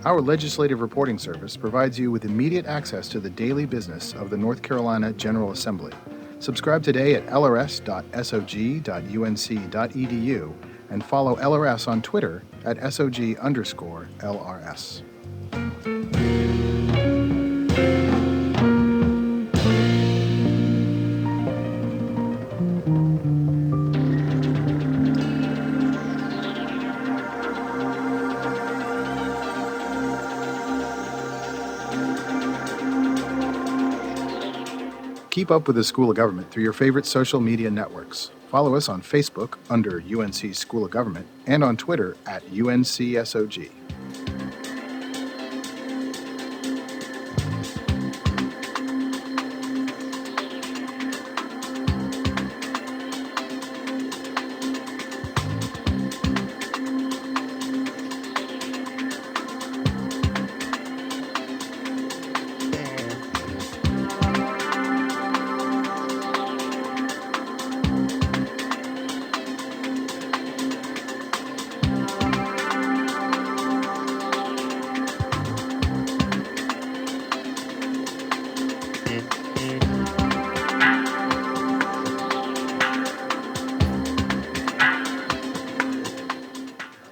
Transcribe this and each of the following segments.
Our legislative reporting service provides you with immediate access to the daily business of the North Carolina General Assembly. Subscribe today at lrs.sog.unc.edu and follow LRS on Twitter at SOG_LRS. Keep up with the School of Government through your favorite social media networks. Follow us on Facebook under UNC School of Government and on Twitter at UNCSOG.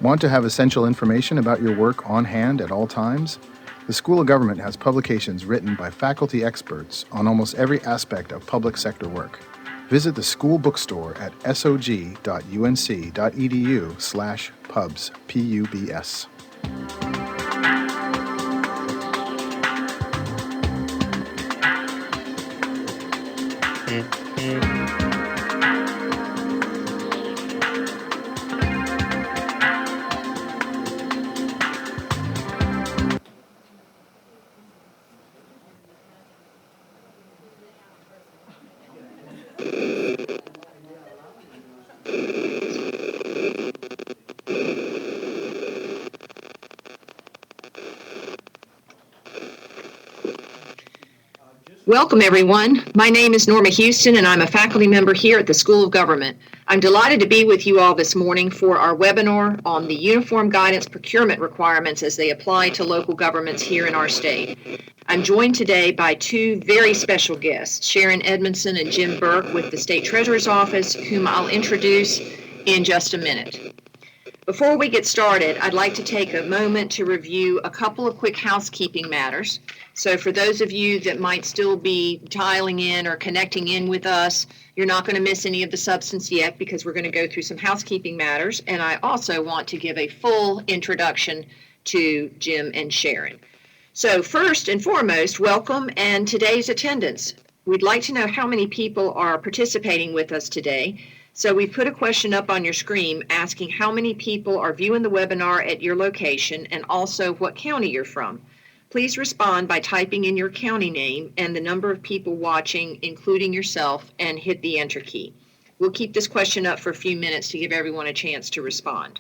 Want to have essential information about your work on hand at all times? The School of Government has publications written by faculty experts on almost every aspect of public sector work. Visit the school bookstore at sog.unc.edu/pubs, P-U-B-S. Welcome, everyone. My name is Norma Houston, and I'm a faculty member here at the School of Government. I'm delighted to be with you all this morning for our webinar on the Uniform Guidance Procurement Requirements as they apply to local governments here in our state. I'm joined today by two very special guests, Sharon Edmondson and Jim Burke with the State Treasurer's Office, whom I'll introduce in just a minute. Before we get started, I'd like to take a moment to review a couple of quick housekeeping matters. So for those of you that might still be dialing in or connecting in with us, you're not going to miss any of the substance yet because we're going to go through some housekeeping matters. And I also want to give a full introduction to Jim and Sharon. So first and foremost, welcome and today's attendance. We'd like to know how many people are participating with us today. So we put a question up on your screen asking how many people are viewing the webinar at your location and also what county you're from. Please respond by typing in your county name and the number of people watching, including yourself, and hit the enter key. We'll keep this question up for a few minutes to give everyone a chance to respond.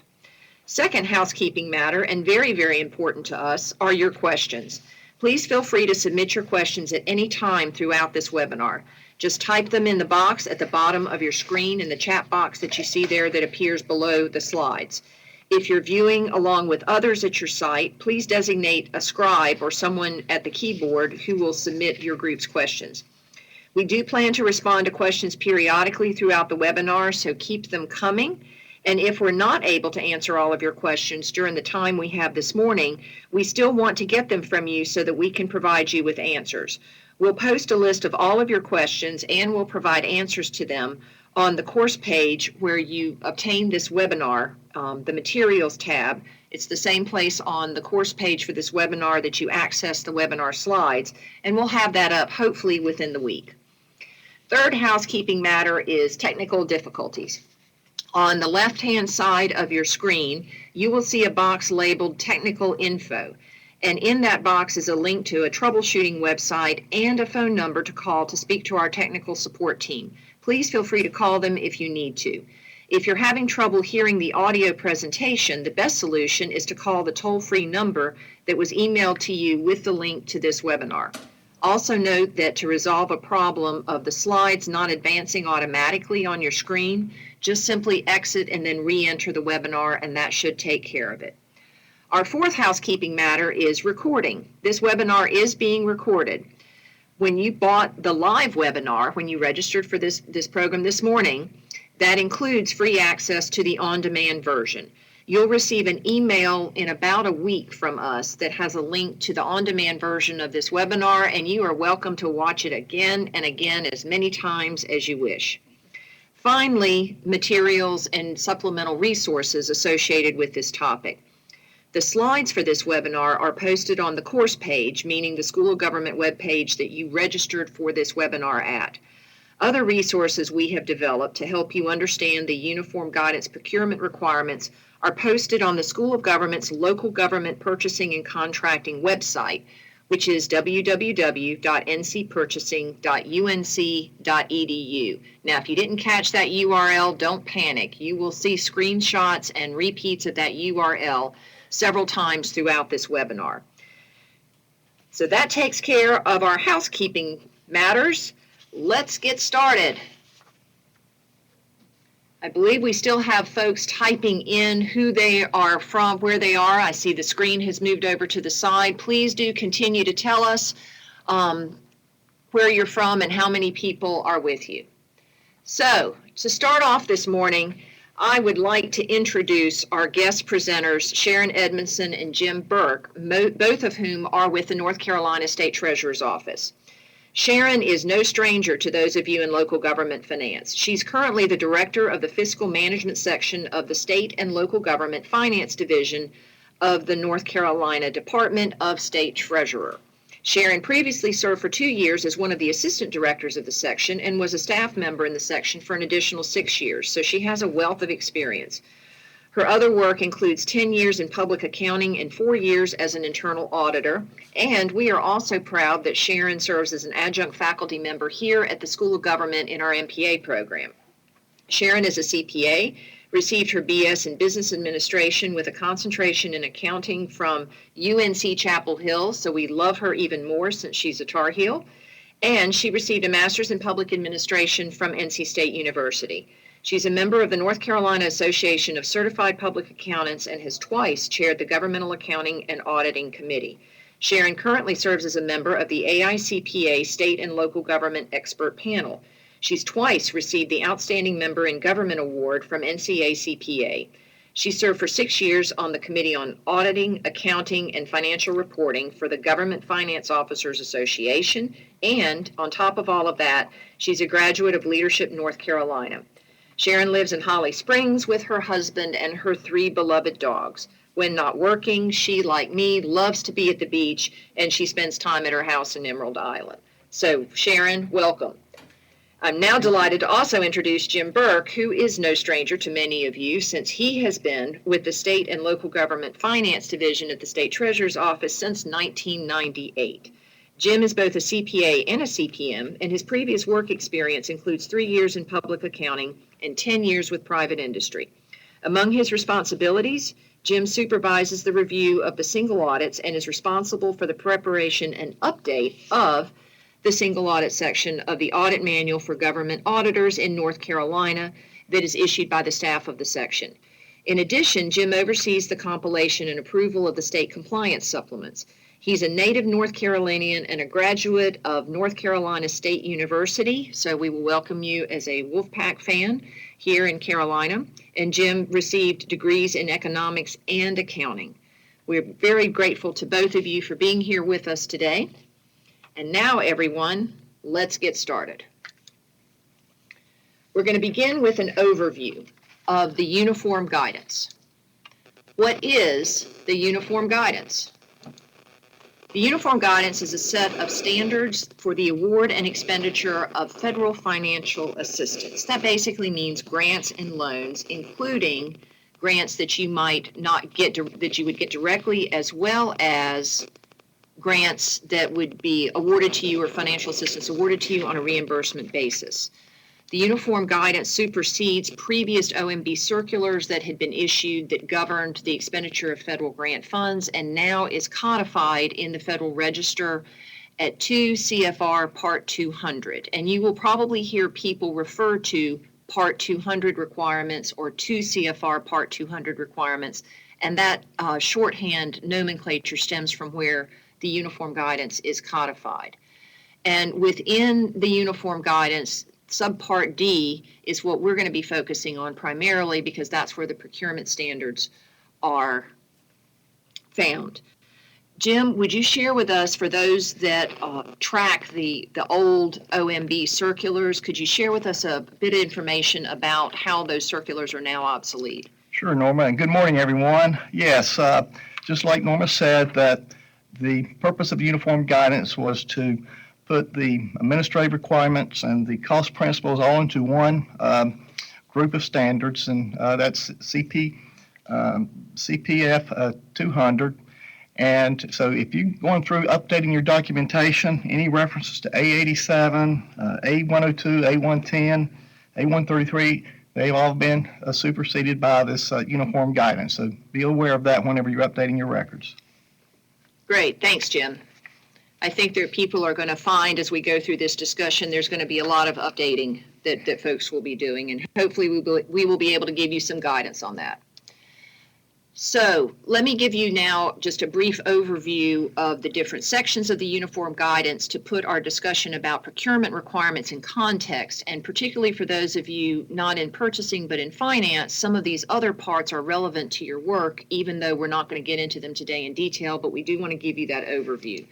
Second housekeeping matter, and very, very important to us, are your questions. Please feel free to submit your questions at any time throughout this webinar. Just type them in the box at the bottom of your screen in the chat box that you see there that appears below the slides. If you're viewing along with others at your site, please designate a scribe or someone at the keyboard who will submit your group's questions. We do plan to respond to questions periodically throughout the webinar, so keep them coming. And if we're not able to answer all of your questions during the time we have this morning, we still want to get them from you so that we can provide you with answers. We'll post a list of all of your questions and we'll provide answers to them on the course page where you obtain this webinar, the Materials tab. It's the same place on the course page for this webinar that you access the webinar slides, and we'll have that up hopefully within the week. Third housekeeping matter is technical difficulties. On the left-hand side of your screen, you will see a box labeled Technical Info. And in that box is a link to a troubleshooting website and a phone number to call to speak to our technical support team. Please feel free to call them if you need to. If you're having trouble hearing the audio presentation, the best solution is to call the toll-free number that was emailed to you with the link to this webinar. Also note that to resolve a problem of the slides not advancing automatically on your screen, just simply exit and then re-enter the webinar, and that should take care of it. Our fourth housekeeping matter is recording. This webinar is being recorded. When you bought the live webinar, when you registered for this program this morning, that includes free access to the on-demand version. You'll receive an email in about a week from us that has a link to the on-demand version of this webinar, and you are welcome to watch it again and again as many times as you wish. Finally, materials and supplemental resources associated with this topic. The slides for this webinar are posted on the course page, meaning the School of Government webpage that you registered for this webinar at. Other resources we have developed to help you understand the Uniform Guidance procurement requirements are posted on the School of Government's Local Government Purchasing and Contracting website, which is www.ncpurchasing.unc.edu. Now, if you didn't catch that URL, don't panic. You will see screenshots and repeats of that URL several times throughout this webinar. So that takes care of our housekeeping matters. Let's get started. I believe we still have folks typing in who they are from, where they are. I see the screen has moved over to the side. Please do continue to tell us where you're from and how many people are with you. So, to start off this morning, I would like to introduce our guest presenters, Sharon Edmondson and Jim Burke, both of whom are with the North Carolina State Treasurer's Office. Sharon is no stranger to those of you in local government finance. She's currently the director of the Fiscal Management Section of the State and Local Government Finance Division of the North Carolina Department of State Treasurer. Sharon previously served for 2 years as one of the assistant directors of the section and was a staff member in the section for an additional 6 years, so she has a wealth of experience. Her other work includes 10 years in public accounting and 4 years as an internal auditor, and we are also proud that Sharon serves as an adjunct faculty member here at the School of Government in our MPA program. Sharon is a CPA, received her BS in Business Administration with a concentration in accounting from UNC Chapel Hill, so we love her even more since she's a Tar Heel. And she received a Master's in Public Administration from NC State University. She's a member of the North Carolina Association of Certified Public Accountants and has twice chaired the Governmental Accounting and Auditing Committee. Sharon currently serves as a member of the AICPA State and Local Government Expert Panel. She's twice received the Outstanding Member in Government Award from NCACPA. She served for 6 years on the Committee on Auditing, Accounting, and Financial Reporting for the Government Finance Officers Association, and on top of all of that, she's a graduate of Leadership North Carolina. Sharon lives in Holly Springs with her husband and her 3 beloved dogs. When not working, she, like me, loves to be at the beach, and she spends time at her house in Emerald Island. So, Sharon, welcome. I'm now delighted to also introduce Jim Burke, who is no stranger to many of you since he has been with the State and Local Government Finance Division at the State Treasurer's Office since 1998. Jim is both a CPA and a CPM, and his previous work experience includes 3 years in public accounting and 10 years with private industry. Among his responsibilities, Jim supervises the review of the single audits and is responsible for the preparation and update of the single audit section of the Audit Manual for Government Auditors in North Carolina that is issued by the staff of the section. In addition, Jim oversees the compilation and approval of the state compliance supplements. He's a native North Carolinian and a graduate of North Carolina State University, so we will welcome you as a Wolfpack fan here in Carolina. And Jim received degrees in economics and accounting. We're very grateful to both of you for being here with us today. And now, everyone, let's get started. We're going to begin with an overview of the Uniform Guidance. What is the Uniform Guidance? The Uniform Guidance is a set of standards for the award and expenditure of federal financial assistance. That basically means grants and loans, including grants that you might not get, that you would get directly, as well as grants that would be awarded to you or financial assistance awarded to you on a reimbursement basis. The Uniform Guidance supersedes previous OMB circulars that had been issued that governed the expenditure of federal grant funds and now is codified in the Federal Register at 2 CFR Part 200. And you will probably hear people refer to Part 200 requirements or 2 CFR Part 200 requirements and that shorthand nomenclature stems from where the uniform guidance is codified. And within the uniform guidance, subpart D is what we're going to be focusing on primarily because that's where the procurement standards are found. Jim, would you share with us, for those that track the old OMB circulars, could you share with us a bit of information about how those circulars are now obsolete? Sure, Norma, and good morning, everyone. Yes, just like Norma said, that the purpose of uniform guidance was to put the administrative requirements and the cost principles all into one group of standards, and that's CPF 200. And so if you're going through updating your documentation, any references to A87, A102, A110, A133, they've all been superseded by this uniform guidance. So be aware of that whenever you're updating your records. Great, thanks, Jim. I think that people are going to find as we go through this discussion, there's going to be a lot of updating that folks will be doing, and hopefully we will be able to give you some guidance on that. So let me give you now just a brief overview of the different sections of the uniform guidance to put our discussion about procurement requirements in context. And particularly for those of you not in purchasing but in finance, some of these other parts are relevant to your work, even though we're not going to get into them today in detail, but we do want to give you that overview.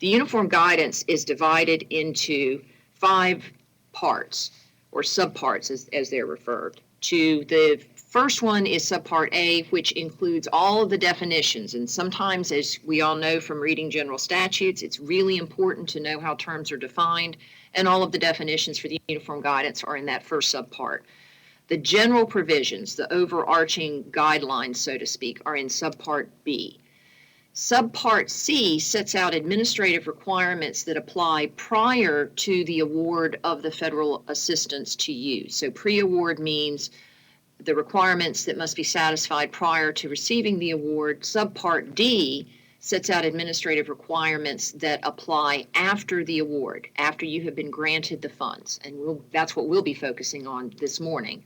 The uniform guidance is divided into 5 parts, or subparts as they're referred to. The first one is subpart A, which includes all of the definitions. And sometimes, as we all know from reading general statutes, it's really important to know how terms are defined. And all of the definitions for the uniform guidance are in that first subpart. The general provisions, the overarching guidelines, so to speak, are in subpart B. Subpart C sets out administrative requirements that apply prior to the award of the federal assistance to you. So pre-award means the requirements that must be satisfied prior to receiving the award. Subpart D sets out administrative requirements that apply after the award, after you have been granted the funds, and that's what we'll be focusing on this morning.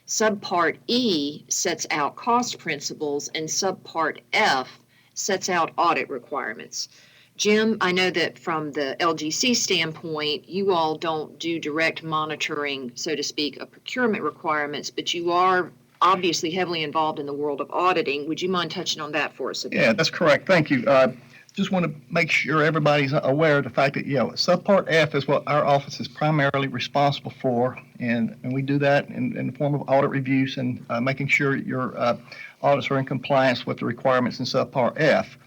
Subpart E sets out cost principles, and subpart F sets out audit requirements. Jim, I know that from the LGC standpoint, you all don't do direct monitoring, so to speak, of procurement requirements, but you are obviously heavily involved in the world of auditing. Would you mind touching on that for us a bit? Yeah, that's correct. Thank you. Just want to make sure everybody's aware of the fact that, subpart F is what our office is primarily responsible for, and we do that in the form of audit reviews and making sure your audits are in compliance with the requirements in subpart F.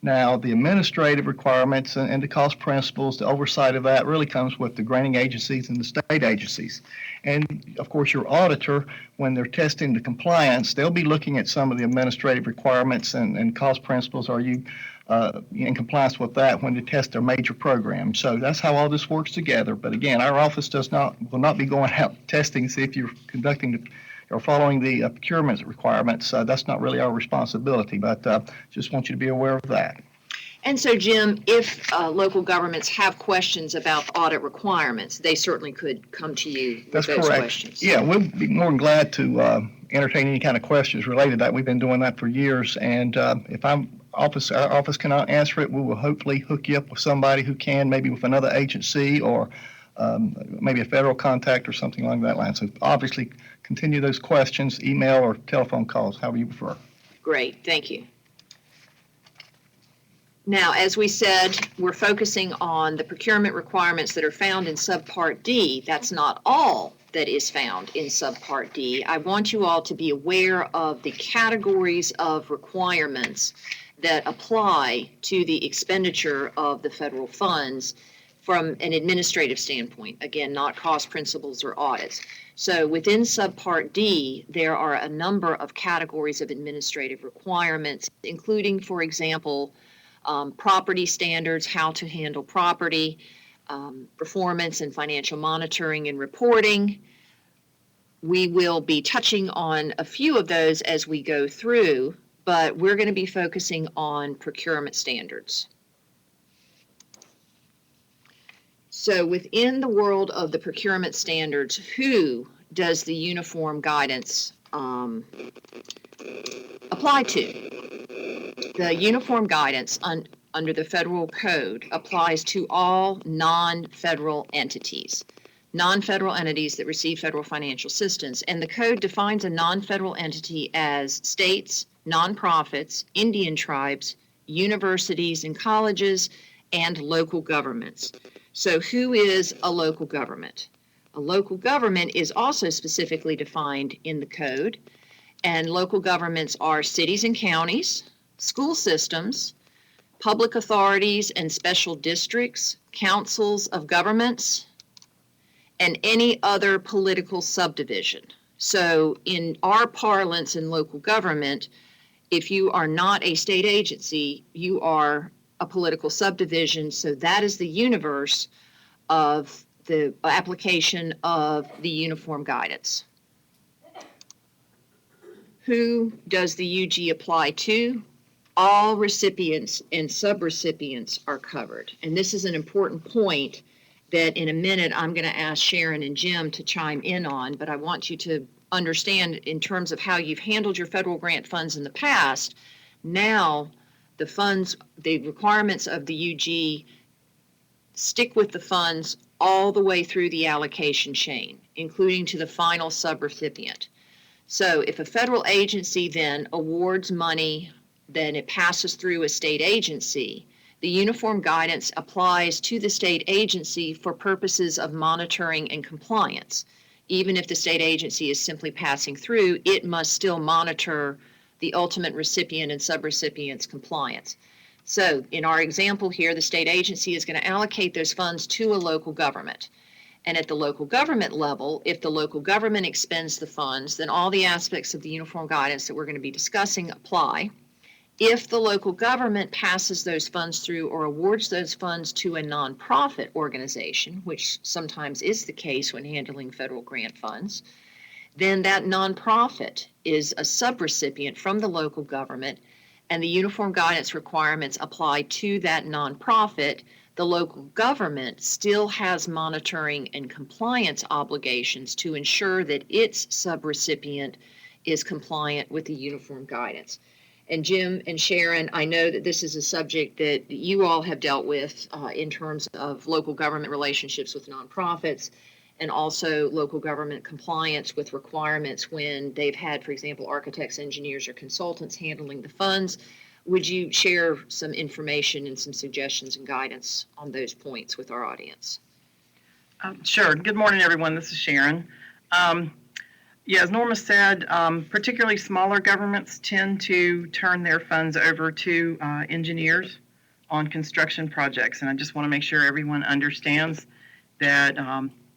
Now, the administrative requirements and the cost principles, the oversight of that really comes with the granting agencies and the state agencies. And, of course, your auditor, when they're testing the compliance, they'll be looking at some of the administrative requirements and cost principles. Are you in compliance with that when they test their major program? So that's how all this works together. But, again, our office will not be going out testing to see if you're or following the procurement requirements. That's not really our responsibility, but just want you to be aware of that. And so, Jim, if local governments have questions about audit requirements, they certainly could come to you with those questions. Yeah, we'll be more than glad to entertain any kind of questions related to that. We've been doing that for years, and if our office cannot answer it, we will hopefully hook you up with somebody who can, maybe with another agency or maybe a federal contact or something along that line. So obviously, continue those questions, email or telephone calls, however you prefer. Great, thank you. Now, as we said, we're focusing on the procurement requirements that are found in subpart D. That's not all that is found in subpart D. I want you all to be aware of the categories of requirements that apply to the expenditure of the federal funds from an administrative standpoint, again, not cost principles or audits. So within subpart D, there are a number of categories of administrative requirements, including, for example, property standards, how to handle property, performance and financial monitoring and reporting. We will be touching on a few of those as we go through, but we're going to be focusing on procurement standards. So within the world of the procurement standards, who does the uniform guidance apply apply to. The uniform guidance under the federal code applies to all non-federal entities. Non-federal entities that receive federal financial assistance. And the code defines a non-federal entity as states, nonprofits, Indian tribes, universities and colleges, and local governments. So who is a local government? A local government is also specifically defined in the code, and local governments are cities and counties, school systems, public authorities and special districts, councils of governments, and any other political subdivision. So in our parlance in local government, if you are not a state agency, you are a political subdivision. So that is the universe of the application of the uniform guidance. Who does the UG apply to? All recipients and subrecipients are covered. And this is an important point that in a minute I'm going to ask Sharon and Jim to chime in on, but I want you to understand in terms of how you've handled your federal grant funds in the past. Now the funds, the requirements of the UG stick with the funds all the way through the allocation chain, including to the final subrecipient. So if a federal agency then awards money, then it passes through a state agency. The uniform guidance applies to the state agency for purposes of monitoring and compliance. Even if the state agency is simply passing through, it must still monitor the ultimate recipient and subrecipient's compliance. So in our example here, the state agency is going to allocate those funds to a local government. And at the local government level, if the local government expends the funds, then all the aspects of the uniform guidance that we're going to be discussing apply. If the local government passes those funds through or awards those funds to a nonprofit organization, which sometimes is the case when handling federal grant funds, then that nonprofit is a subrecipient from the local government, and the uniform guidance requirements apply to that nonprofit. The local government still has monitoring and compliance obligations to ensure that its subrecipient is compliant with the uniform guidance. And Jim and Sharon, I know that this is a subject that you all have dealt with in terms of local government relationships with nonprofits and also local government compliance with requirements when they've had, for example, architects, engineers, or consultants handling the funds. Would you share some information and some suggestions and guidance on those points with our audience? Sure. Good morning, everyone. This is Sharon. Yeah, as Norma said, particularly smaller governments tend to turn their funds over to engineers on construction projects. And I just want to make sure everyone understands that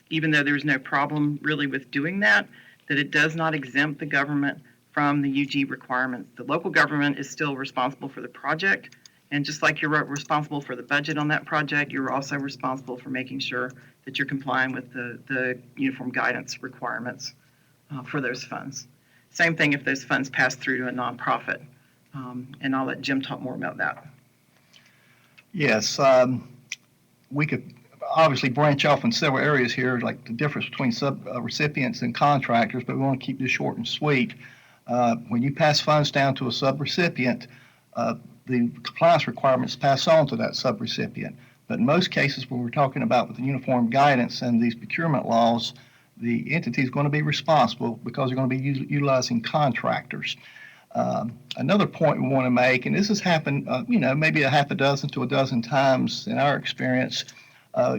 even though there's no problem really with doing that, that it does not exempt the government from the UG requirements. The local government is still responsible for the project. And just like you're responsible for the budget on that project, you're also responsible for making sure that you're complying with the uniform guidance requirements for those funds. Same thing if those funds pass through to a nonprofit. And I'll let Jim talk more about that. Yes, we could obviously branch off in several areas here, like the difference between recipients and contractors, but we want to keep this short and sweet. When you pass funds down to a subrecipient, the compliance requirements pass on to that subrecipient. But in most cases, when we're talking about with the uniform guidance and these procurement laws, the entity is going to be responsible because they're going to be utilizing contractors. Another point we want to make, and this has happened, maybe a half a dozen to a dozen times in our experience,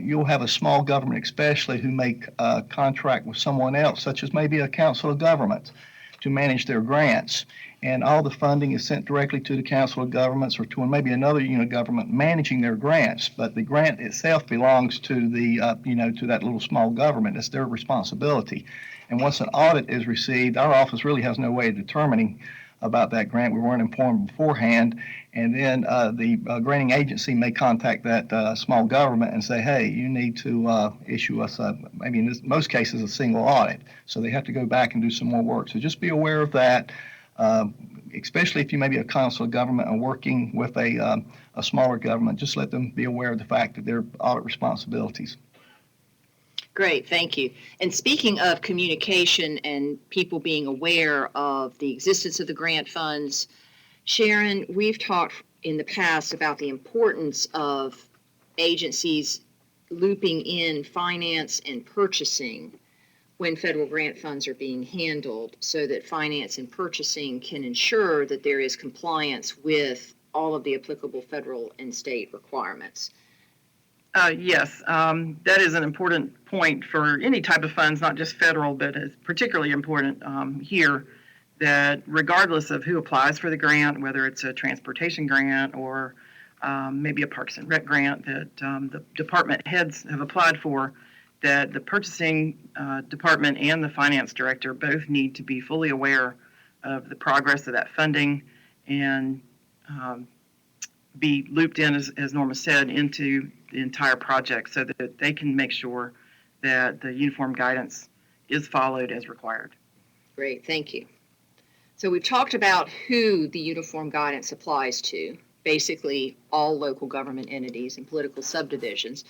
you'll have a small government especially who make a contract with someone else, such as maybe a council of governments, to manage their grants. And all the funding is sent directly to the council of governments or to maybe another unit of government managing their grants. But the grant itself belongs to the, to that little small government. It's their responsibility. And once an audit is received, our office really has no way of determining about that grant. We weren't informed beforehand. And then the granting agency may contact that small government and say, hey, you need to issue us, maybe in most cases, a single audit. So they have to go back and do some more work. So just be aware of that. Especially if you may be a council of government and working with a smaller government, just let them be aware of the fact that there are audit responsibilities. Great, thank you. And speaking of communication and people being aware of the existence of the grant funds, Sharon, we've talked in the past about the importance of agencies looping in finance and purchasing when federal grant funds are being handled so that finance and purchasing can ensure that there is compliance with all of the applicable federal and state requirements. Yes, that is an important point for any type of funds, not just federal, but it's particularly important here that regardless of who applies for the grant, whether it's a transportation grant or maybe a Parks and Rec grant that the department heads have applied for, that the purchasing department and the finance director both need to be fully aware of the progress of that funding and be looped in, as Norma said, into the entire project so that they can make sure that the uniform guidance is followed as required. Great, thank you. So we've talked about who the uniform guidance applies to, basically all local government entities and political subdivisions.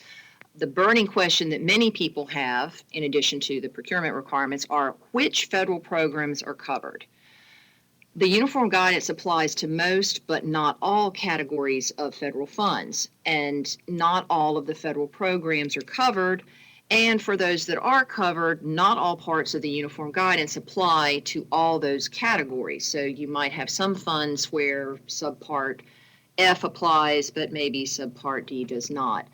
The burning question that many people have, in addition to the procurement requirements, are which federal programs are covered? The uniform guidance applies to most, but not all categories of federal funds, and not all of the federal programs are covered. And for those that are covered, not all parts of the uniform guidance apply to all those categories. So you might have some funds where subpart F applies, but maybe subpart D does not.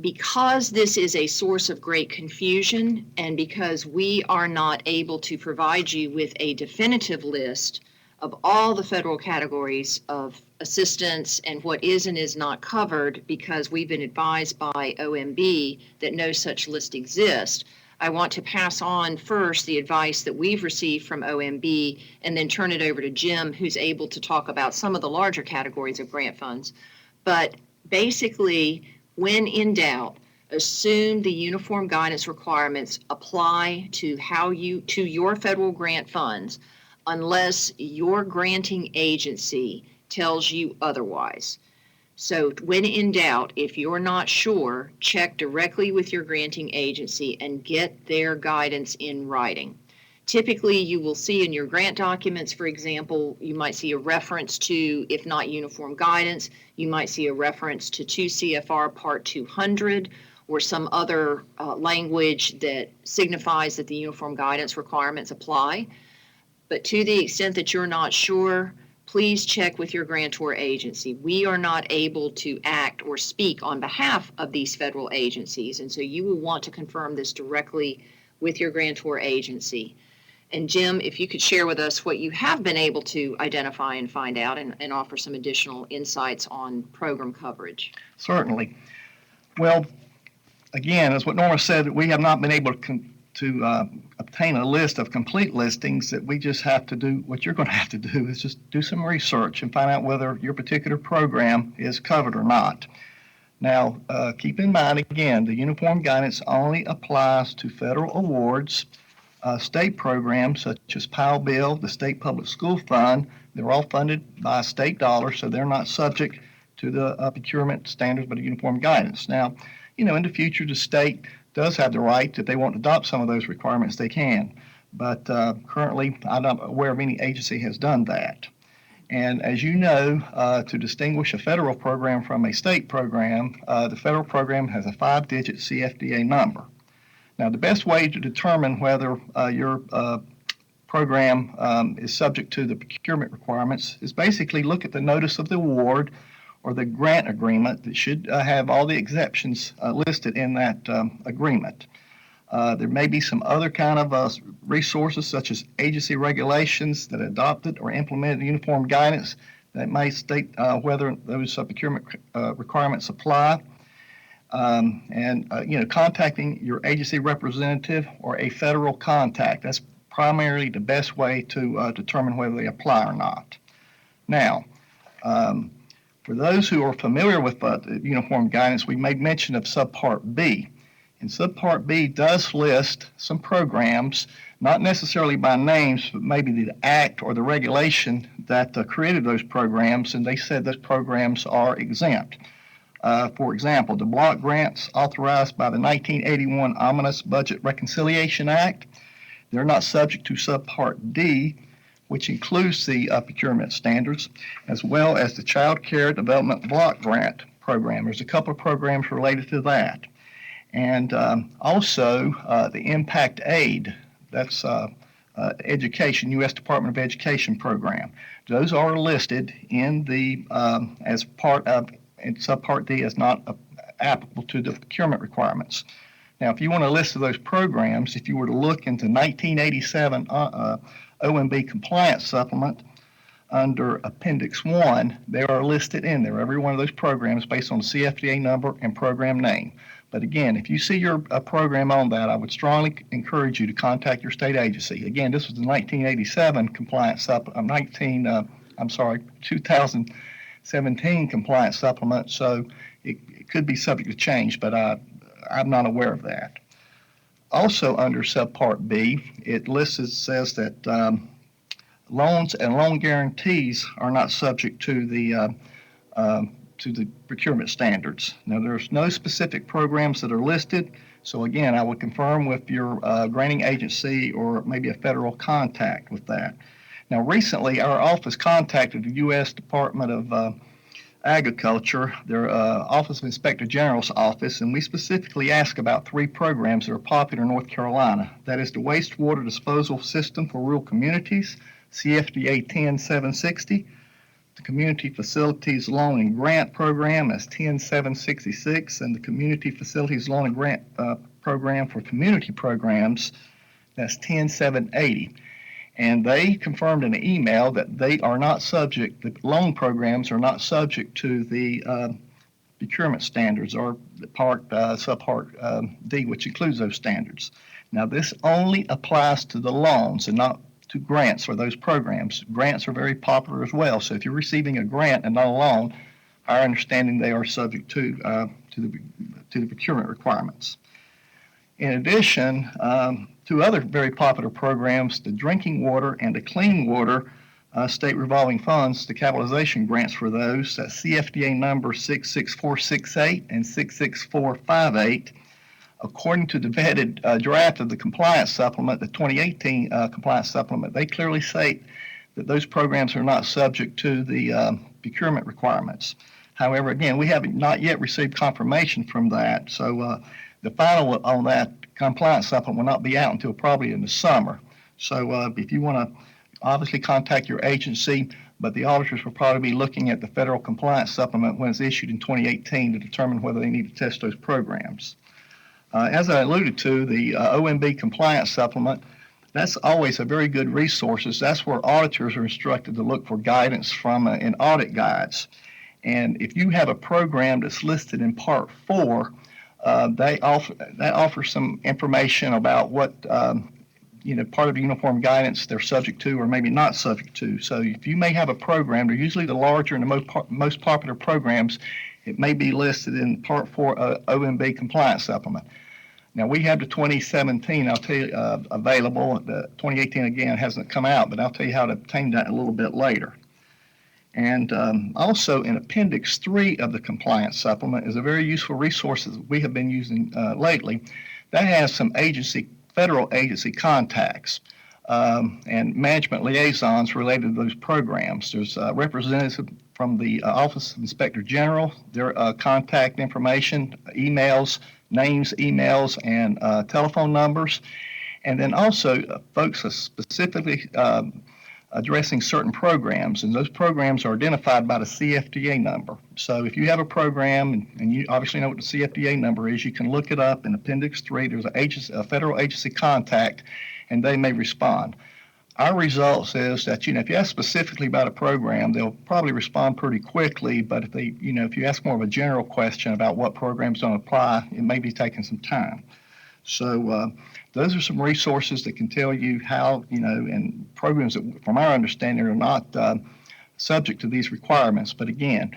Because this is a source of great confusion, and because we are not able to provide you with a definitive list of all the federal categories of assistance and what is and is not covered, because we've been advised by OMB that no such list exists, I want to pass on first the advice that we've received from OMB and then turn it over to Jim, who's able to talk about some of the larger categories of grant funds. But basically, when in doubt, assume the uniform guidance requirements apply to your federal grant funds unless your granting agency tells you otherwise. So when in doubt, if you're not sure, check directly with your granting agency and get their guidance in writing. Typically, you will see in your grant documents, for example, you might see a reference to, if not uniform guidance, you might see a reference to 2 CFR Part 200 or some other language that signifies that the uniform guidance requirements apply. But to the extent that you're not sure, please check with your grantor agency. We are not able to act or speak on behalf of these federal agencies, and so you will want to confirm this directly with your grantor agency. And Jim, if you could share with us what you have been able to identify and find out and offer some additional insights on program coverage. Certainly. Well, again, as what Norma said, we have not been able to obtain a list of complete listings. That we just have to do, what you're going to have to do is just do some research and find out whether your particular program is covered or not. Now, keep in mind, again, the uniform guidance only applies to federal awards. State programs such as Powell Bill, the State Public School Fund, they're all funded by state dollars, so they're not subject to the procurement standards but uniform guidance. Now, in the future, the state does have the right, if they want to adopt some of those requirements, they can. But currently, I'm not aware of any agency has done that. And as you know, to distinguish a federal program from a state program, the federal program has a 5-digit CFDA number. Now, the best way to determine whether your program is subject to the procurement requirements is basically look at the notice of the award or the grant agreement that should have all the exceptions listed in that agreement. There may be some other kind of resources such as agency regulations that adopted or implemented uniform guidance that may state whether those procurement requirements apply. Contacting your agency representative or a federal contact. That's primarily the best way to determine whether they apply or not. Now, for those who are familiar with uniform guidance, we made mention of Subpart B. And Subpart B does list some programs, not necessarily by names, but maybe the act or the regulation that created those programs, and they said those programs are exempt. For example, the block grants authorized by the 1981 Omnibus Budget Reconciliation Act, they're not subject to Subpart D, which includes the procurement standards, as well as the Child Care Development Block Grant Program. There's a couple of programs related to that. And also the Impact Aid, that's education, U.S. Department of Education program. Those are listed in the, as part of, and Subpart D is not applicable to the procurement requirements. Now, if you want a list of those programs, if you were to look into 1987 OMB compliance supplement under Appendix 1, they are listed in there, every one of those programs based on the CFDA number and program name. But again, if you see your program on that, I would strongly encourage you to contact your state agency. Again, this was the 1987 compliance 2017 compliance supplement, so it could be subject to change, but I'm not aware of that. Also under Subpart B, it says that loans and loan guarantees are not subject to the procurement standards. Now, there's no specific programs that are listed, so again, I would confirm with your granting agency or maybe a federal contact with that. Now, recently, our office contacted the U.S. Department of Agriculture, their Office of Inspector General's office, and we specifically asked about 3 programs that are popular in North Carolina. That is the Wastewater Disposal System for Rural Communities, CFDA 10760, the Community Facilities Loan and Grant Program as 10766, and the Community Facilities Loan and Grant Program for Community Programs, that's 10780. And they confirmed in an email that they are not subject, the loan programs are not subject to the procurement standards or the Subpart D, which includes those standards. Now, this only applies to the loans and not to grants for those programs. Grants are very popular as well. So if you're receiving a grant and not a loan, our understanding they are subject to the procurement requirements. In addition, 2 other very popular programs, the Drinking Water and the Clean Water State Revolving Funds, the capitalization grants for those, that's CFDA number 66468 and 66458. According to the vetted draft of the compliance supplement, the 2018 compliance supplement, they clearly state that those programs are not subject to the procurement requirements. However, again, we have not yet received confirmation from that, so the final on that compliance supplement will not be out until probably in the summer. So if you want to obviously contact your agency, but the auditors will probably be looking at the federal compliance supplement when it's issued in 2018 to determine whether they need to test those programs. As I alluded to, the OMB compliance supplement, that's always a very good resource. That's where auditors are instructed to look for guidance from in audit guides. And if you have a program that's listed in Part 4, that offers some information about what part of the uniform guidance they're subject to or maybe not subject to. So if you may have a program, they're usually the larger and the most popular programs, it may be listed in Part 4 OMB compliance supplement. Now, we have the 2017, I'll tell you, available. The 2018, again, hasn't come out, but I'll tell you how to obtain that a little bit later. And also in Appendix 3 of the compliance supplement is a very useful resource that we have been using lately. That has some federal agency contacts and management liaisons related to those programs. There's representatives from the Office of Inspector General, their contact information, emails, names, emails, and telephone numbers. And then also folks are specifically addressing certain programs, and those programs are identified by the CFDA number. So if you have a program, and you obviously know what the CFDA number is, you can look it up in Appendix 3. There's a federal agency contact, and they may respond. Our results is that, if you ask specifically about a program, they'll probably respond pretty quickly, but if you ask more of a general question about what programs don't apply, it may be taking some time. So those are some resources that can tell you how, and programs that, from our understanding, are not subject to these requirements. But again,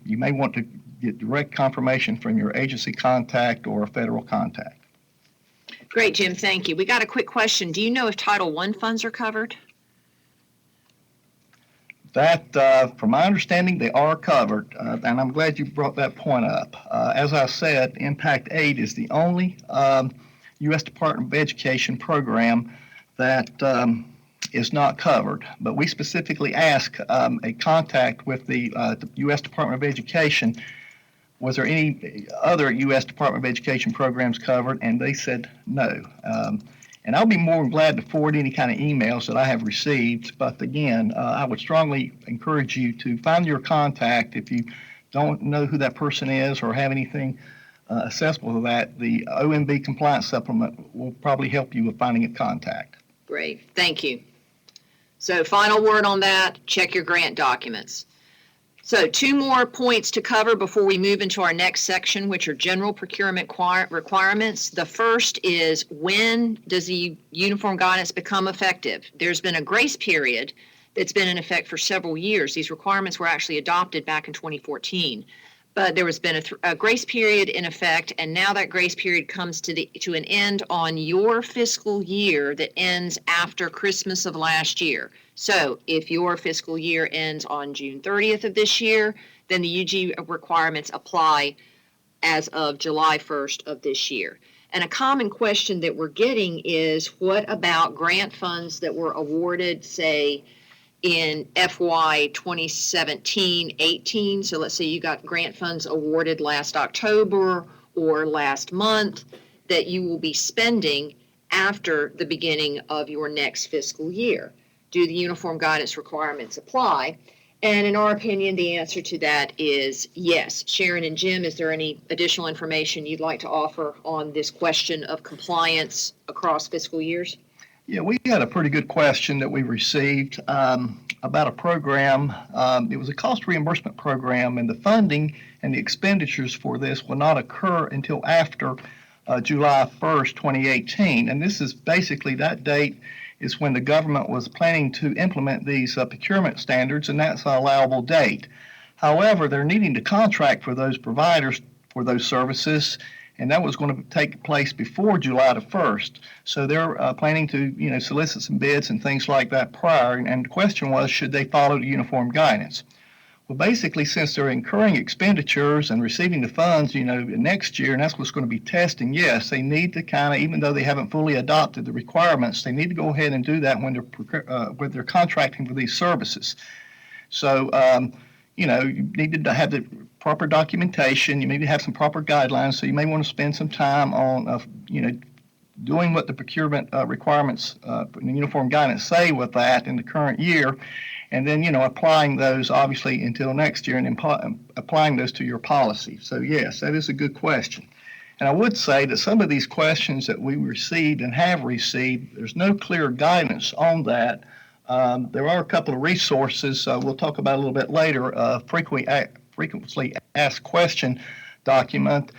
you may want to get direct confirmation from your agency contact or a federal contact. Great, Jim. Thank you. We got a quick question. Do you know if Title I funds are covered? That, from my understanding, they are covered, and I'm glad you brought that point up. As I said, Impact Aid is the only U.S. Department of Education program that is not covered. But we specifically asked a contact with the U.S. Department of Education, was there any other U.S. Department of Education programs covered? And they said no. And I'll be more than glad to forward any kind of emails that I have received. But again, I would strongly encourage you to find your contact. If you don't know who that person is or have anything accessible to that, the OMB compliance supplement will probably help you with finding a contact. Great, thank you. So final word on that, check your grant documents. So 2 more points to cover before we move into our next section, which are general procurement requirements. The first is, when does the uniform guidance become effective? There's been a grace period that's been in effect for several years. These requirements were actually adopted back in 2014. But there has been a grace period in effect, and now that grace period comes to an end on your fiscal year that ends after Christmas of last year. So if your fiscal year ends on June 30th of this year, then the UG requirements apply as of July 1st of this year. And a common question that we're getting is, what about grant funds that were awarded, say, in FY 2017-18? So let's say you got grant funds awarded last October or last month that you will be spending after the beginning of your next fiscal year. Do the uniform guidance requirements apply? And in our opinion, the answer to that is yes. Sharon and Jim, is there any additional information you'd like to offer on this question of compliance across fiscal years? Yeah, we had a pretty good question that we received about a program. It was a cost reimbursement program, and the funding and the expenditures for this will not occur until after July 1st, 2018. And this is basically, that date is when the government was planning to implement these procurement standards, and that's an allowable date. However, they're needing to contract for those providers for those services, and that was going to take place before July the 1st. So they're planning to, solicit some bids and things like that prior. And the question was, should they follow the uniform guidance? Well, basically, since they're incurring expenditures and receiving the funds, next year, and that's what's going to be testing, yes, they need to kind of, even though they haven't fully adopted the requirements, they need to go ahead and do that when they're contracting for these services. So, you need to have the proper documentation. You maybe have some proper guidelines. So you may want to spend some time on, doing what the procurement requirements in the uniform guidance say with that in the current year, and then, applying those obviously until next year and applying those to your policy. So yes, that is a good question. And I would say that some of these questions that we received and have received, there's no clear guidance on that. There are a couple of resources we'll talk about a little bit later. Frequently asked question document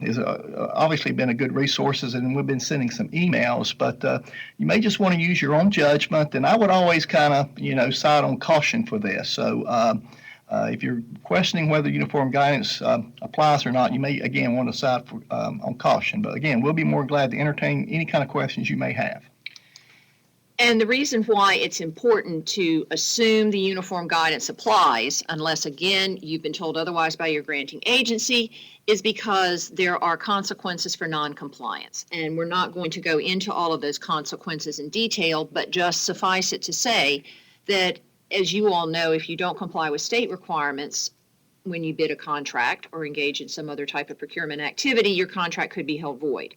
is obviously been a good resource, and we've been sending some emails, but you may just want to use your own judgment, and I would always kind of, side on caution for this. So if you're questioning whether uniform guidance applies or not, you may, again, want to side for, on caution. But again, we'll be more glad to entertain any kind of questions you may have. And the reason why it's important to assume the uniform guidance applies, unless, again, you've been told otherwise by your granting agency, is because there are consequences for noncompliance. And we're not going to go into all of those consequences in detail, but just suffice it to say that, as you all know, if you don't comply with state requirements when you bid a contract or engage in some other type of procurement activity, your contract could be held void.